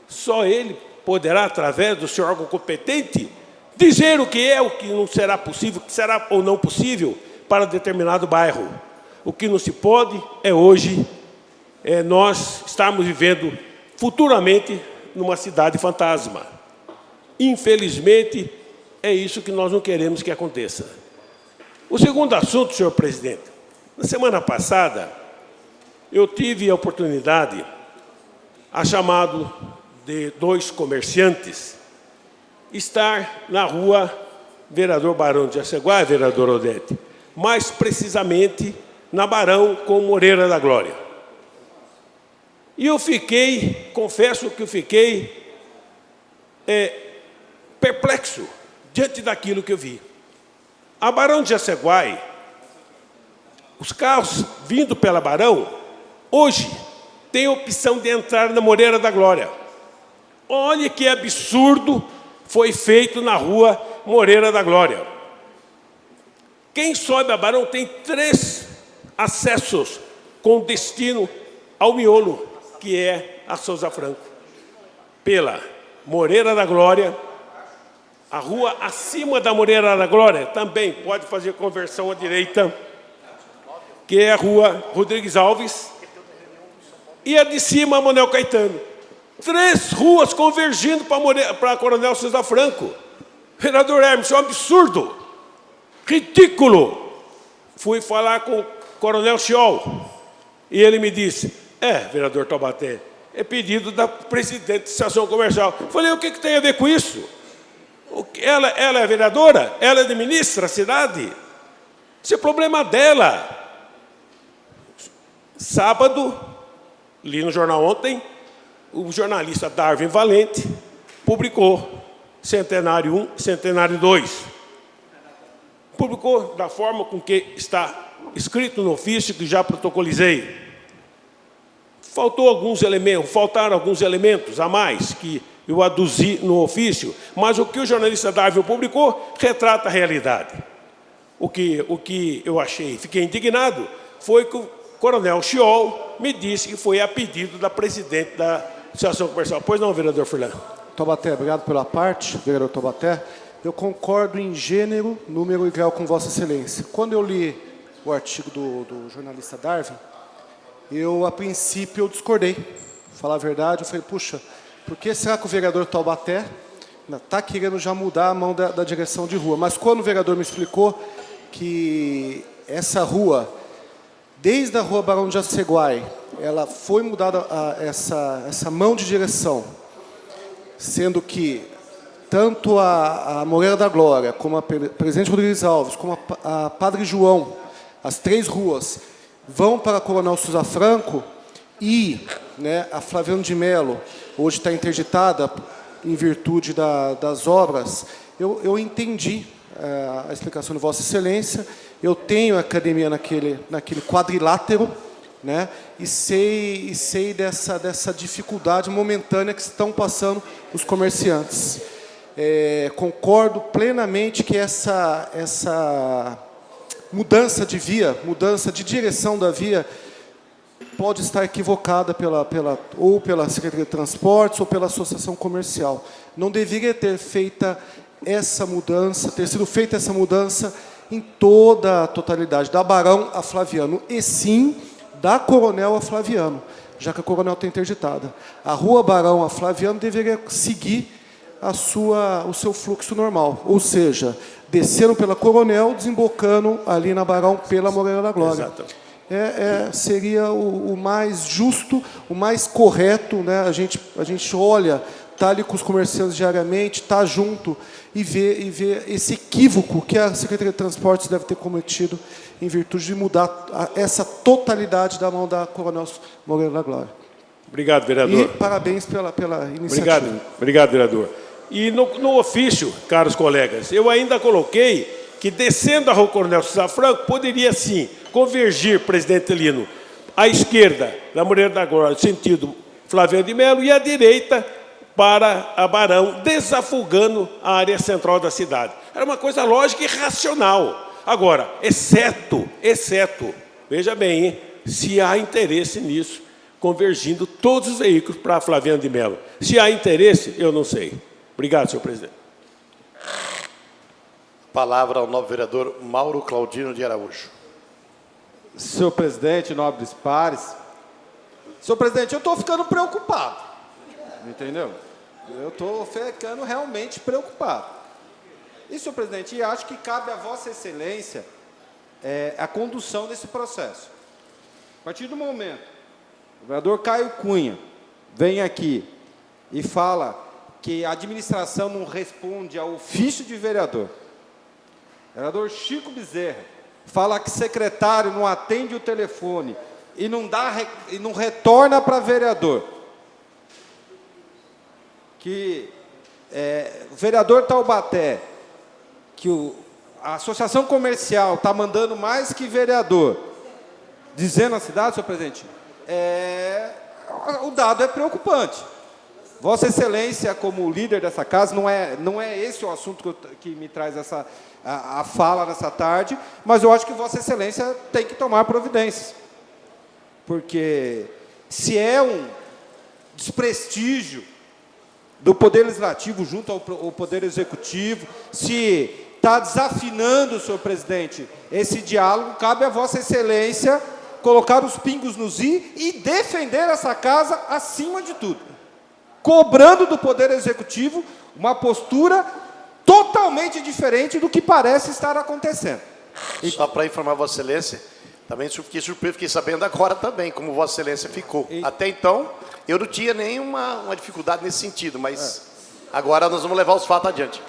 Speaker 15: Só ele poderá, através do seu órgão competente, dizer o que é, o que não será possível, o que será ou não possível para determinado bairro. O que não se pode é hoje nós estarmos vivendo futuramente numa cidade fantasma. Infelizmente, é isso que nós não queremos que aconteça. O segundo assunto, senhor presidente, na semana passada, eu tive a oportunidade, a chamado de 2 comerciantes, estar na rua Vereador Barão de Jaceguá, vereador Odete, mais precisamente na Barão com Moreira da Glória. E eu fiquei, confesso que eu fiquei perplexo diante daquilo que eu vi. A Barão de Jaceguá, os carros vindo pela Barão, hoje, tem a opção de entrar na Moreira da Glória. Olha que absurdo foi feito na rua Moreira da Glória. Quem sobe a Barão tem 3 acessos com destino ao miolo, que é a Souza Franco. Pela Moreira da Glória, a rua acima da Moreira da Glória também pode fazer conversão à direita, que é a rua Rodrigues Alves, e a de cima, a Manuel Caetano. 3 ruas convergindo para Coronel Souza Franco. Vereador Hermes, isso é um absurdo, ridículo. Fui falar com o Coronel Chiol e ele me disse, vereador Taubaté, é pedido da presidente da Associação Comercial. Falei, o que tem a ver com isso? Ela é vereadora? Ela administra a cidade? Isso é problema dela. Sábado, li no jornal ontem, o jornalista Darwin Valente publicou Centenário 1, Centenário 2. Publicou da forma com que está escrito no ofício, que já protocolizei. Faltaram alguns elementos a mais que eu aduzi no ofício, mas o que o jornalista Darwin publicou retrata a realidade. O que eu achei, fiquei indignado, foi que o Coronel Chiol me disse que foi a pedido da presidente da Associação Comercial. Pois não, vereador Furlan?
Speaker 16: Taubaté, obrigado pela parte, vereador Taubaté. Eu concordo em gênero, número e grau com Vossa Excelência. Quando eu li o artigo do jornalista Darwin, a princípio, eu discordei. Pra falar a verdade, eu falei, puxa, por que será que o vereador Taubaté está querendo já mudar a mão da direção de rua? Mas quando o vereador me explicou que essa rua, desde a rua Barão de Jaceguai, ela foi mudada essa mão de direção, sendo que tanto a Moreira da Glória, como a Presidente Rodrigues Alves, como a Padre João, as 3 ruas, vão para a Coronel Souza Franco e a Flaviano de Melo, hoje está interditada em virtude das obras, eu entendi a explicação de Vossa Excelência, eu tenho academia naquele quadrilátero, e sei dessa dificuldade momentânea que estão passando os comerciantes. Concordo plenamente que essa mudança de via, mudança de direção da via, pode estar equivocada ou pela Secretaria de Transportes ou pela Associação Comercial. Não deveria ter sido feita essa mudança em toda a totalidade, da Barão a Flaviano, e sim da Coronel a Flaviano, já que a Coronel está interditada. A rua Barão a Flaviano deveria seguir o seu fluxo normal, ou seja, desceram pela Coronel, desembocando ali na Barão pela Moreira da Glória.
Speaker 15: Exato.
Speaker 16: Seria o mais justo, o mais correto, a gente olha, está ali com os comerciantes diariamente, está junto e vê esse equívoco que a Secretaria de Transportes deve ter cometido em virtude de mudar essa totalidade da mão da Coronel Moreira da Glória.
Speaker 15: Obrigado, vereador.
Speaker 16: E parabéns pela iniciativa.
Speaker 15: Obrigado, vereador. E no ofício, caros colegas, eu ainda coloquei que, descendo a rua Coronel Souza Franco, poderia, sim, convergir, presidente Lino, à esquerda da Moreira da Glória, sentido Flaviano de Melo, e à direita para a Barão, desafogando a área central da cidade. Era uma coisa lógica e racional. Agora, exceto, veja bem, hein, se há interesse nisso, convergindo todos os veículos para Flaviano de Melo. Se há interesse, eu não sei. Obrigado, senhor presidente.
Speaker 1: Palavra ao novo vereador Mauro Claudino de Araújo.
Speaker 12: Senhor presidente, nobres pares. Senhor presidente, eu estou ficando preocupado. Entendeu? Eu estou ficando realmente preocupado. E, senhor presidente, acho que cabe a Vossa Excelência a condução desse processo. A partir do momento que o vereador Caio Cunha vem aqui e fala que a administração não responde ao ofício de vereador, o vereador Chico Bezerra fala que secretário não atende o telefone e não retorna para vereador, que o vereador Taubaté, que a associação comercial está mandando mais que vereador, dizendo na cidade, senhor presidente, o dado é preocupante. Vossa Excelência, como líder dessa casa, não é esse o assunto que me traz a fala nessa tarde, mas eu acho que Vossa Excelência tem que tomar providências. Porque se é um desprestígio do Poder Legislativo junto ao Poder Executivo, se está desafinando, senhor presidente, esse diálogo, cabe a Vossa Excelência colocar os pingos nos i e defender essa casa acima de tudo, cobrando do Poder Executivo uma postura totalmente diferente do que parece estar acontecendo.
Speaker 1: Só para informar Vossa Excelência, também fiquei surpreso, fiquei sabendo agora também como Vossa Excelência ficou. Até então, eu não tinha nenhuma dificuldade nesse sentido, mas agora nós vamos levar os fatos adiante.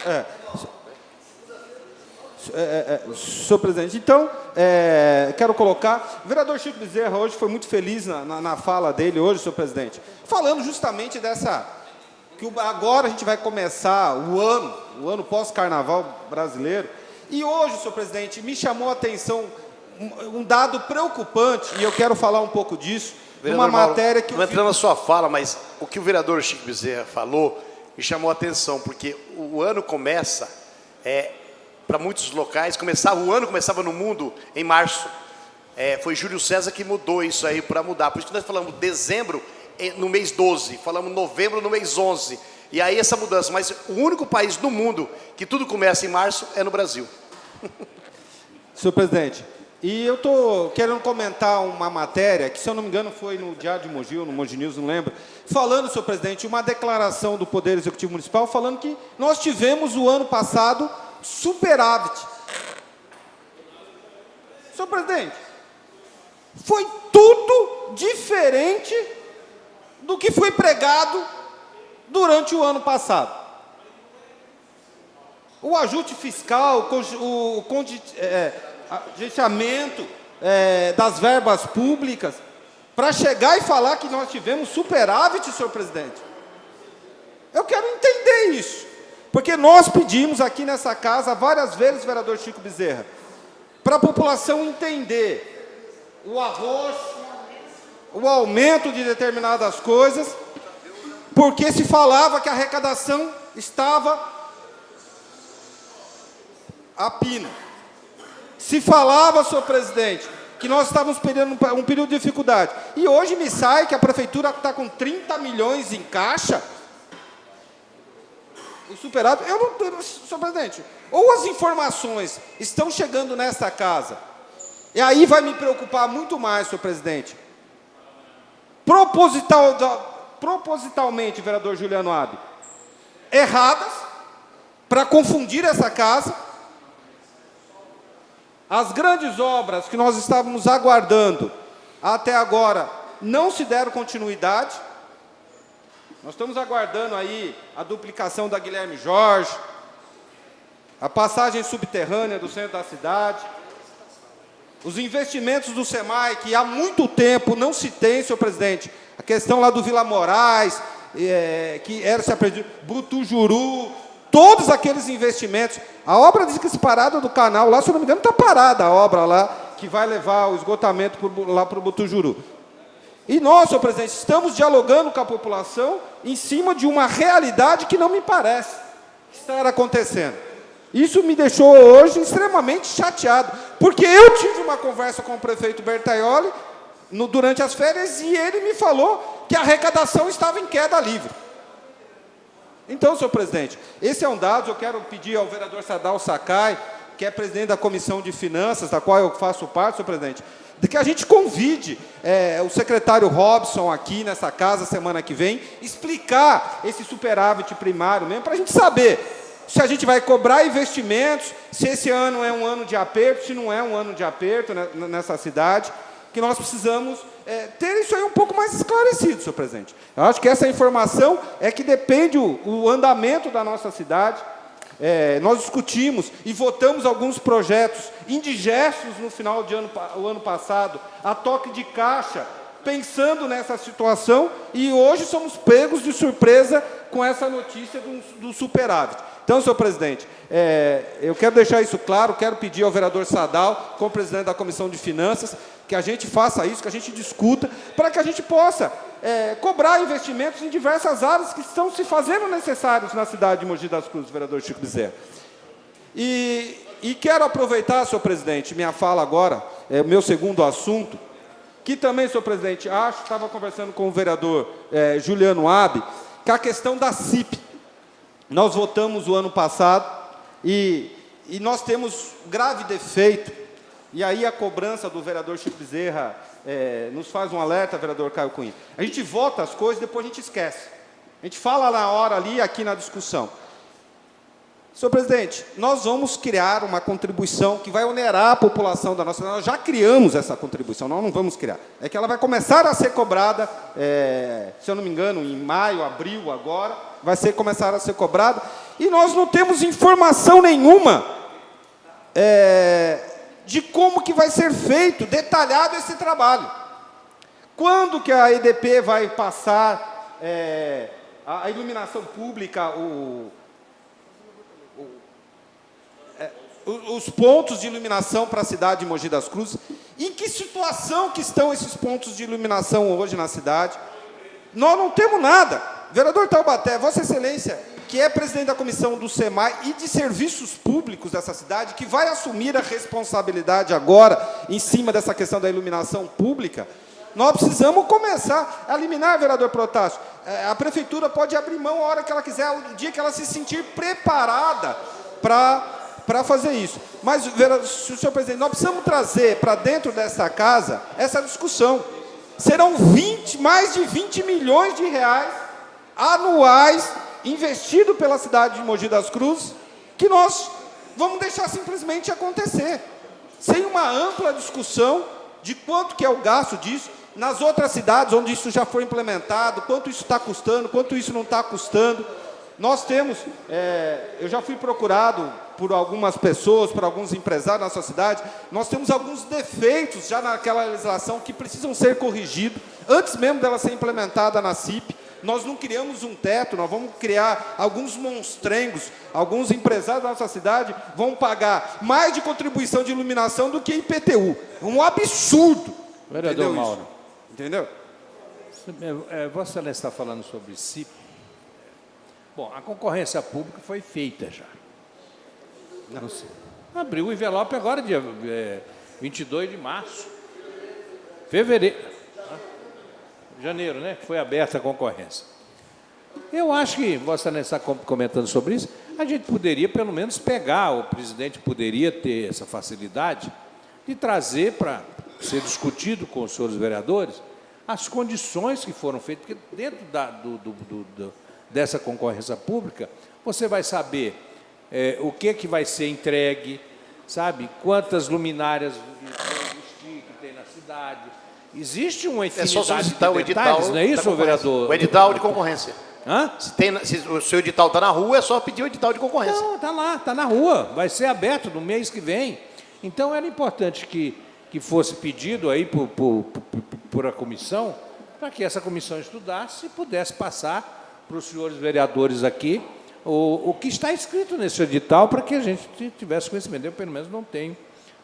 Speaker 12: Senhor presidente, então, quero colocar... O vereador Chico Bezerra hoje foi muito feliz na fala dele hoje, senhor presidente, falando justamente que agora a gente vai começar o ano pós-carnaval brasileiro, e hoje, senhor presidente, me chamou a atenção um dado preocupante, e eu quero falar um pouco disso, uma matéria que...
Speaker 1: Não entrando na sua fala, mas o que o vereador Chico Bezerra falou me chamou a atenção, porque o ano começa... para muitos locais, o ano começava no mundo em março. Foi Júlio César que mudou isso aí para mudar. Por isso que nós falamos dezembro no mês 12, falamos novembro no mês 11. E aí essa mudança. Mas o único país do mundo que tudo começa em março é no Brasil.
Speaker 12: Senhor presidente, e eu estou querendo comentar uma matéria, que se eu não me engano foi no Diário de Mogi, ou no Mogi News, não lembro, falando, senhor presidente, uma declaração do Poder Executivo Municipal, falando que nós tivemos o ano passado superávit. Senhor presidente, foi tudo diferente do que foi pregado durante o ano passado. O ajuste fiscal, o contingenciamento das verbas públicas, para chegar e falar que nós tivemos superávit, senhor presidente. Eu quero entender isso. Porque nós pedimos aqui nessa casa, várias vezes, vereador Chico Bezerra, para a população entender o arroxo, o aumento de determinadas coisas, porque se falava que a arrecadação estava a pino. Se falava, senhor presidente, que nós estávamos perdendo um período de dificuldade. E hoje me sai que a prefeitura está com 30 milhões em caixa. O superávit, senhor presidente, ou as informações estão chegando nesta casa, e aí vai me preocupar muito mais, senhor presidente, propositalmente, vereador Juliano Abbe, erradas, para confundir essa casa, as grandes obras que nós estávamos aguardando até agora não se deram continuidade. Nós estamos aguardando aí a duplicação da Guilherme Jorge, a passagem subterrânea do centro da cidade, os investimentos do SEMAI, que há muito tempo não se tem, senhor presidente, a questão lá do Vila Moraes, que era se aprendido, Butujuru, todos aqueles investimentos, a obra parada do canal lá, se eu não me engano, está parada a obra lá, que vai levar o esgotamento lá para o Butujuru. E nós, senhor presidente, estamos dialogando com a população em cima de uma realidade que não me parece estar acontecendo. Isso me deixou hoje extremamente chateado, porque eu tive uma conversa com o prefeito Bertaioli durante as férias e ele me falou que a arrecadação estava em queda livre. Então, senhor presidente, esse é um dado, eu quero pedir ao vereador Sadal Sakai, que é presidente da Comissão de Finanças, da qual eu faço parte, senhor presidente, de que a gente convide o secretário Robson aqui nessa casa semana que vem, explicar esse superávit primário mesmo, para a gente saber se a gente vai cobrar investimentos, se esse ano é um ano de aperto, se não é um ano de aperto nessa cidade, que nós precisamos ter isso aí um pouco mais esclarecido, senhor presidente. Eu acho que essa informação é que depende o andamento da nossa cidade. Nós discutimos e votamos alguns projetos indigestos no final do ano passado, a toque de caixa, pensando nessa situação, e hoje somos pegos de surpresa com essa notícia do superávit. Então, senhor presidente, eu quero deixar isso claro, quero pedir ao vereador Sadal, como presidente da Comissão de Finanças, que a gente faça isso, que a gente discuta, para que a gente possa cobrar investimentos em diversas áreas que estão se fazendo necessários na cidade de Mogi das Cruzes, vereador Chico Bezerra. E quero aproveitar, senhor presidente, minha fala agora, o meu segundo assunto, que também, senhor presidente, estava conversando com o vereador Juliano Abbe, que a questão da CIP. Nós votamos o ano passado e nós temos grave defeito, e aí a cobrança do vereador Chico Bezerra nos faz um alerta, vereador Caio Cunha. A gente vota as coisas, depois a gente esquece. A gente fala na hora ali, aqui na discussão. Senhor presidente, nós vamos criar uma contribuição que vai onerar a população da nossa cidade. Nós já criamos essa contribuição, nós não vamos criar. É que ela vai começar a ser cobrada, se eu não me engano, em maio, abril, agora, vai começar a ser cobrada. E nós não temos informação nenhuma de como que vai ser feito, detalhado esse trabalho. Quando que a EDP vai passar a iluminação pública, os pontos de iluminação para a cidade de Mogi das Cruzes? Em que situação que estão esses pontos de iluminação hoje na cidade? Nós não temos nada. Vereador Taubaté, Vossa Excelência, que é presidente da comissão do SEMAI e de serviços públicos dessa cidade, que vai assumir a responsabilidade agora em cima dessa questão da iluminação pública, nós precisamos começar a eliminar, vereador Protásio. A prefeitura pode abrir mão a hora que ela quiser, o dia que ela se sentir preparada para fazer isso. Mas, senhor presidente, nós precisamos trazer para dentro dessa casa essa discussão. Serão mais de 20 milhões de reais anuais investidos pela cidade de Mogi das Cruzes, que nós vamos deixar simplesmente acontecer, sem uma ampla discussão de quanto que é o gasto disso, nas outras cidades onde isso já foi implementado, quanto isso está custando, quanto isso não está custando. Nós temos, eu já fui procurado por algumas pessoas, por alguns empresários na nossa cidade, nós temos alguns defeitos já naquela legislação que precisam ser corrigidos, antes mesmo dela ser implementada na CIP. Nós não criamos um teto, nós vamos criar alguns monstrengos, alguns empresários da nossa cidade vão pagar mais de contribuição de iluminação do que IPTU. Um absurdo.
Speaker 13: Vereador Mauro.
Speaker 12: Entendeu?
Speaker 13: Vossa Excelência está falando sobre CIP. Bom, a concorrência pública foi feita já. Não sei. Abriu o envelope agora, dia 22 de março. Fevereiro. Janeiro, né? Foi aberta a concorrência. Eu acho que, Vossa Excelência está comentando sobre isso, a gente poderia, pelo menos, pegar, o presidente poderia ter essa facilidade de trazer para ser discutido com os senhores vereadores as condições que foram feitas, porque dentro dessa concorrência pública, você vai saber o que vai ser entregue, sabe? Quantas luminárias que tem na cidade. Existe uma infinidade
Speaker 1: só solicitar
Speaker 13: de
Speaker 1: o edital,
Speaker 13: detalhes, não é isso, vereador?
Speaker 1: O edital de concorrência.
Speaker 13: Hã?
Speaker 1: Se o seu edital está na rua, é só pedir o edital de concorrência.
Speaker 13: Não, está lá, está na rua. Vai ser aberto no mês que vem. Então, era importante que fosse pedido aí por a comissão, para que essa comissão estudasse e pudesse passar para os senhores vereadores aqui o que está escrito nesse edital, para que a gente tivesse conhecimento. Eu, pelo menos, não tenho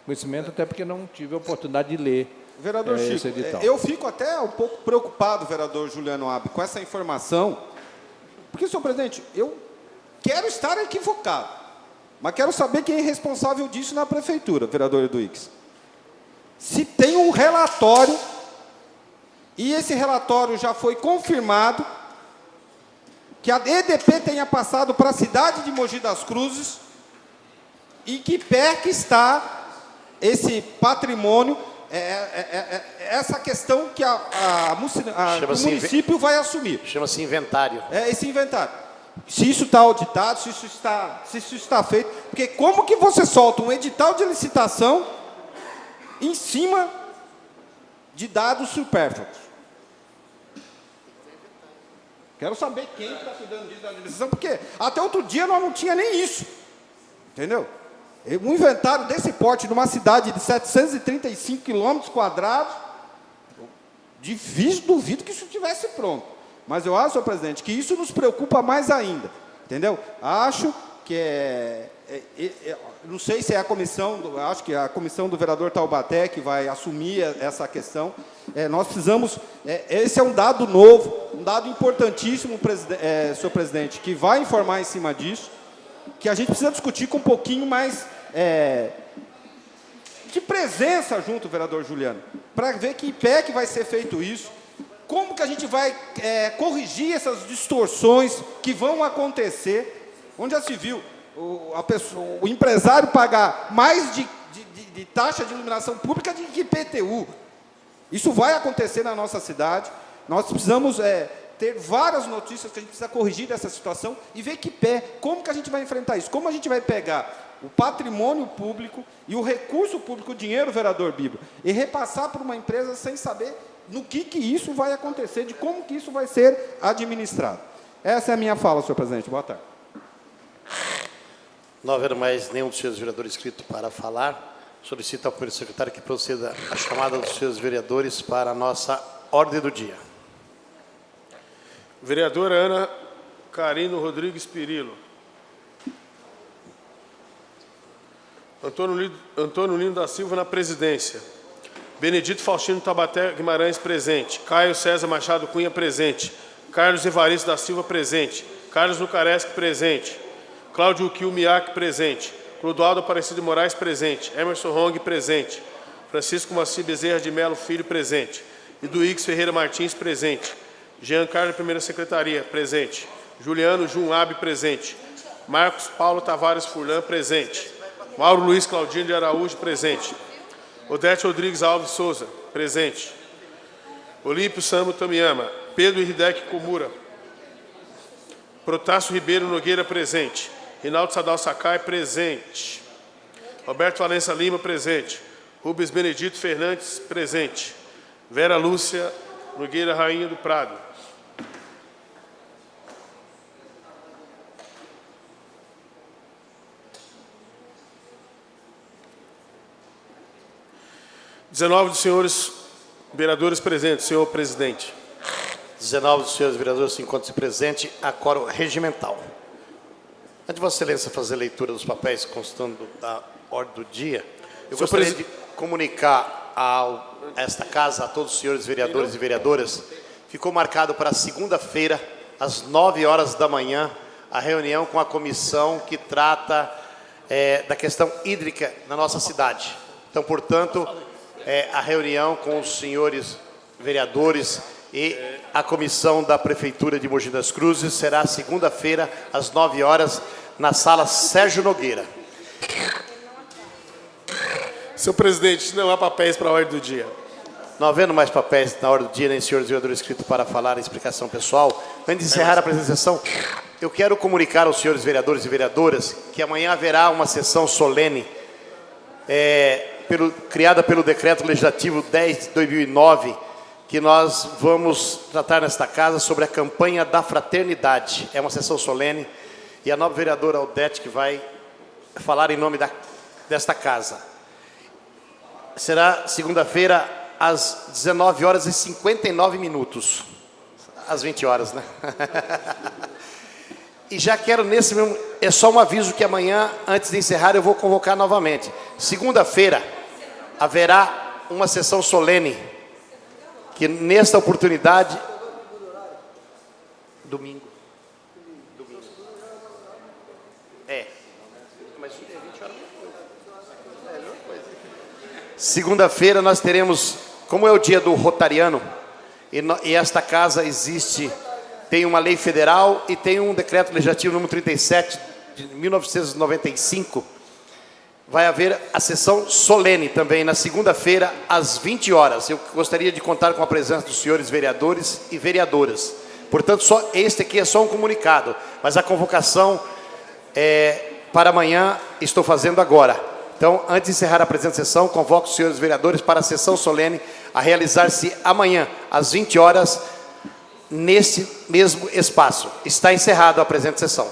Speaker 13: conhecimento, até porque não tive a oportunidade de ler.
Speaker 12: Vereador Chico, eu fico até um pouco preocupado, vereador Juliano Abbe, com essa informação, porque, senhor presidente, eu quero estar equivocado, mas quero saber quem é responsável disso na prefeitura, vereador Eduíques. Se tem um relatório, e esse relatório já foi confirmado, que a EDP tenha passado para a cidade de Mogi das Cruzes, e que pé que está esse patrimônio, essa questão que o município vai assumir.
Speaker 1: Chama-se inventário.
Speaker 12: Esse inventário. Se isso está auditado, se isso está feito. Porque como que você solta um edital de licitação em cima de dados supérfluos? Quero saber quem está cuidando disso da administração, porque até outro dia nós não tinha nem isso. Entendeu? Um inventário desse porte, numa cidade de 735 quilômetros quadrados, duvido que isso estivesse pronto. Mas eu acho, senhor presidente, que isso nos preocupa mais ainda. Entendeu? Acho que
Speaker 17: não sei se é a comissão, acho que é a comissão do vereador Taubaté que vai assumir essa questão. Nós precisamos, esse é um dado novo, um dado importantíssimo, senhor presidente, que vai informar em cima disso, que a gente precisa discutir com um pouquinho mais de presença junto, vereador Juliano, para ver que pé que vai ser feito isso, como que a gente vai corrigir essas distorções que vão acontecer, onde já se viu o empresário pagar mais de taxa de iluminação pública do que IPTU. Isso vai acontecer na nossa cidade. Nós precisamos ter várias notícias que a gente precisa corrigir dessa situação e ver que pé, como que a gente vai enfrentar isso, como a gente vai pegar o patrimônio público e o recurso público, o dinheiro, vereador Bíblia, e repassar para uma empresa sem saber no que isso vai acontecer, de como que isso vai ser administrado. Essa é a minha fala, senhor presidente. Boa tarde.
Speaker 1: Não havendo mais nenhum dos senhores vereadores inscrito para falar, solicito ao primeiro secretário que proceda a chamada dos senhores vereadores para a nossa ordem do dia.
Speaker 2: Vereadora Ana Carino Rodrigues Pirillo. Antônio Lino da Silva na presidência. Benedito Faustino Taubaté Guimarães presente. Caio César Machado Cunha presente. Carlos Evaristo da Silva presente. Carlos Lucareschi presente. Cláudio Quil Miak presente. Clodoaldo Aparecido de Moraes presente. Emerson Rong presente. Francisco Maci Bezerra de Melo Filho presente. Iduígues Ferreira Martins presente. Jean Carlos Primeira Secretaria presente. Juliano Junab presente. Marcos Paulo Tavares Furlan presente. Mauro Luiz Claudino de Araújo presente. Odete Rodrigues Alves Souza presente. Olímpio Sambo Tamiyama. Pedro Hideki Komura. Protássio Ribeiro Nogueira presente. Rinaldo Sadal Sakai presente. Roberto Valença Lima presente. Rubens Benedito Fernandes presente. Vera Lúcia Nogueira Rainha do Prado. XIX dos senhores vereadores presentes, senhor presidente.
Speaker 1: 19 dos senhores vereadores se encontram presentes, a quórum regimental. Antes de Vossa Excelência fazer a leitura dos papéis constando da ordem do dia, eu gostaria de comunicar a esta casa, a todos os senhores vereadores e vereadoras, ficou marcado para segunda-feira, às 9 horas da manhã, a reunião com a comissão que trata da questão hídrica na nossa cidade. Então, portanto, a reunião com os senhores vereadores e a comissão da Prefeitura de Mogi das Cruzes será segunda-feira, às 9 horas, na sala Sérgio Nogueira.
Speaker 2: Senhor presidente, não há papéis para a ordem do dia.
Speaker 1: Não havendo mais papéis na ordem do dia, nem senhores vereadores inscritos para falar em explicação pessoal, antes de encerrar a apresentação, eu quero comunicar aos senhores vereadores e vereadoras que amanhã haverá uma sessão solene criada pelo Decreto Legislativo 10 de 2009, que nós vamos tratar nesta casa sobre a campanha da fraternidade. É uma sessão solene e a nova vereadora Odete que vai falar em nome desta casa. Será segunda-feira às 19 horas e 59 minutos. Às 20 horas, né? E já quero nesse mesmo... É só um aviso que amanhã, antes de encerrar, eu vou convocar novamente. Segunda-feira haverá uma sessão solene, que nesta oportunidade... Domingo. Mas é 20 horas. Segunda-feira nós teremos, como é o dia do Rotariano, e esta casa tem uma lei federal e tem um decreto legislativo número 37 de 1995, vai haver a sessão solene também na segunda-feira às 20 horas. Eu gostaria de contar com a presença dos senhores vereadores e vereadoras. Portanto, este aqui é só um comunicado, mas a convocação para amanhã estou fazendo agora. Então, antes de encerrar a presente sessão, convoco os senhores vereadores para a sessão solene a realizar-se amanhã, às 20 horas, nesse mesmo espaço. Está encerrada a presente sessão.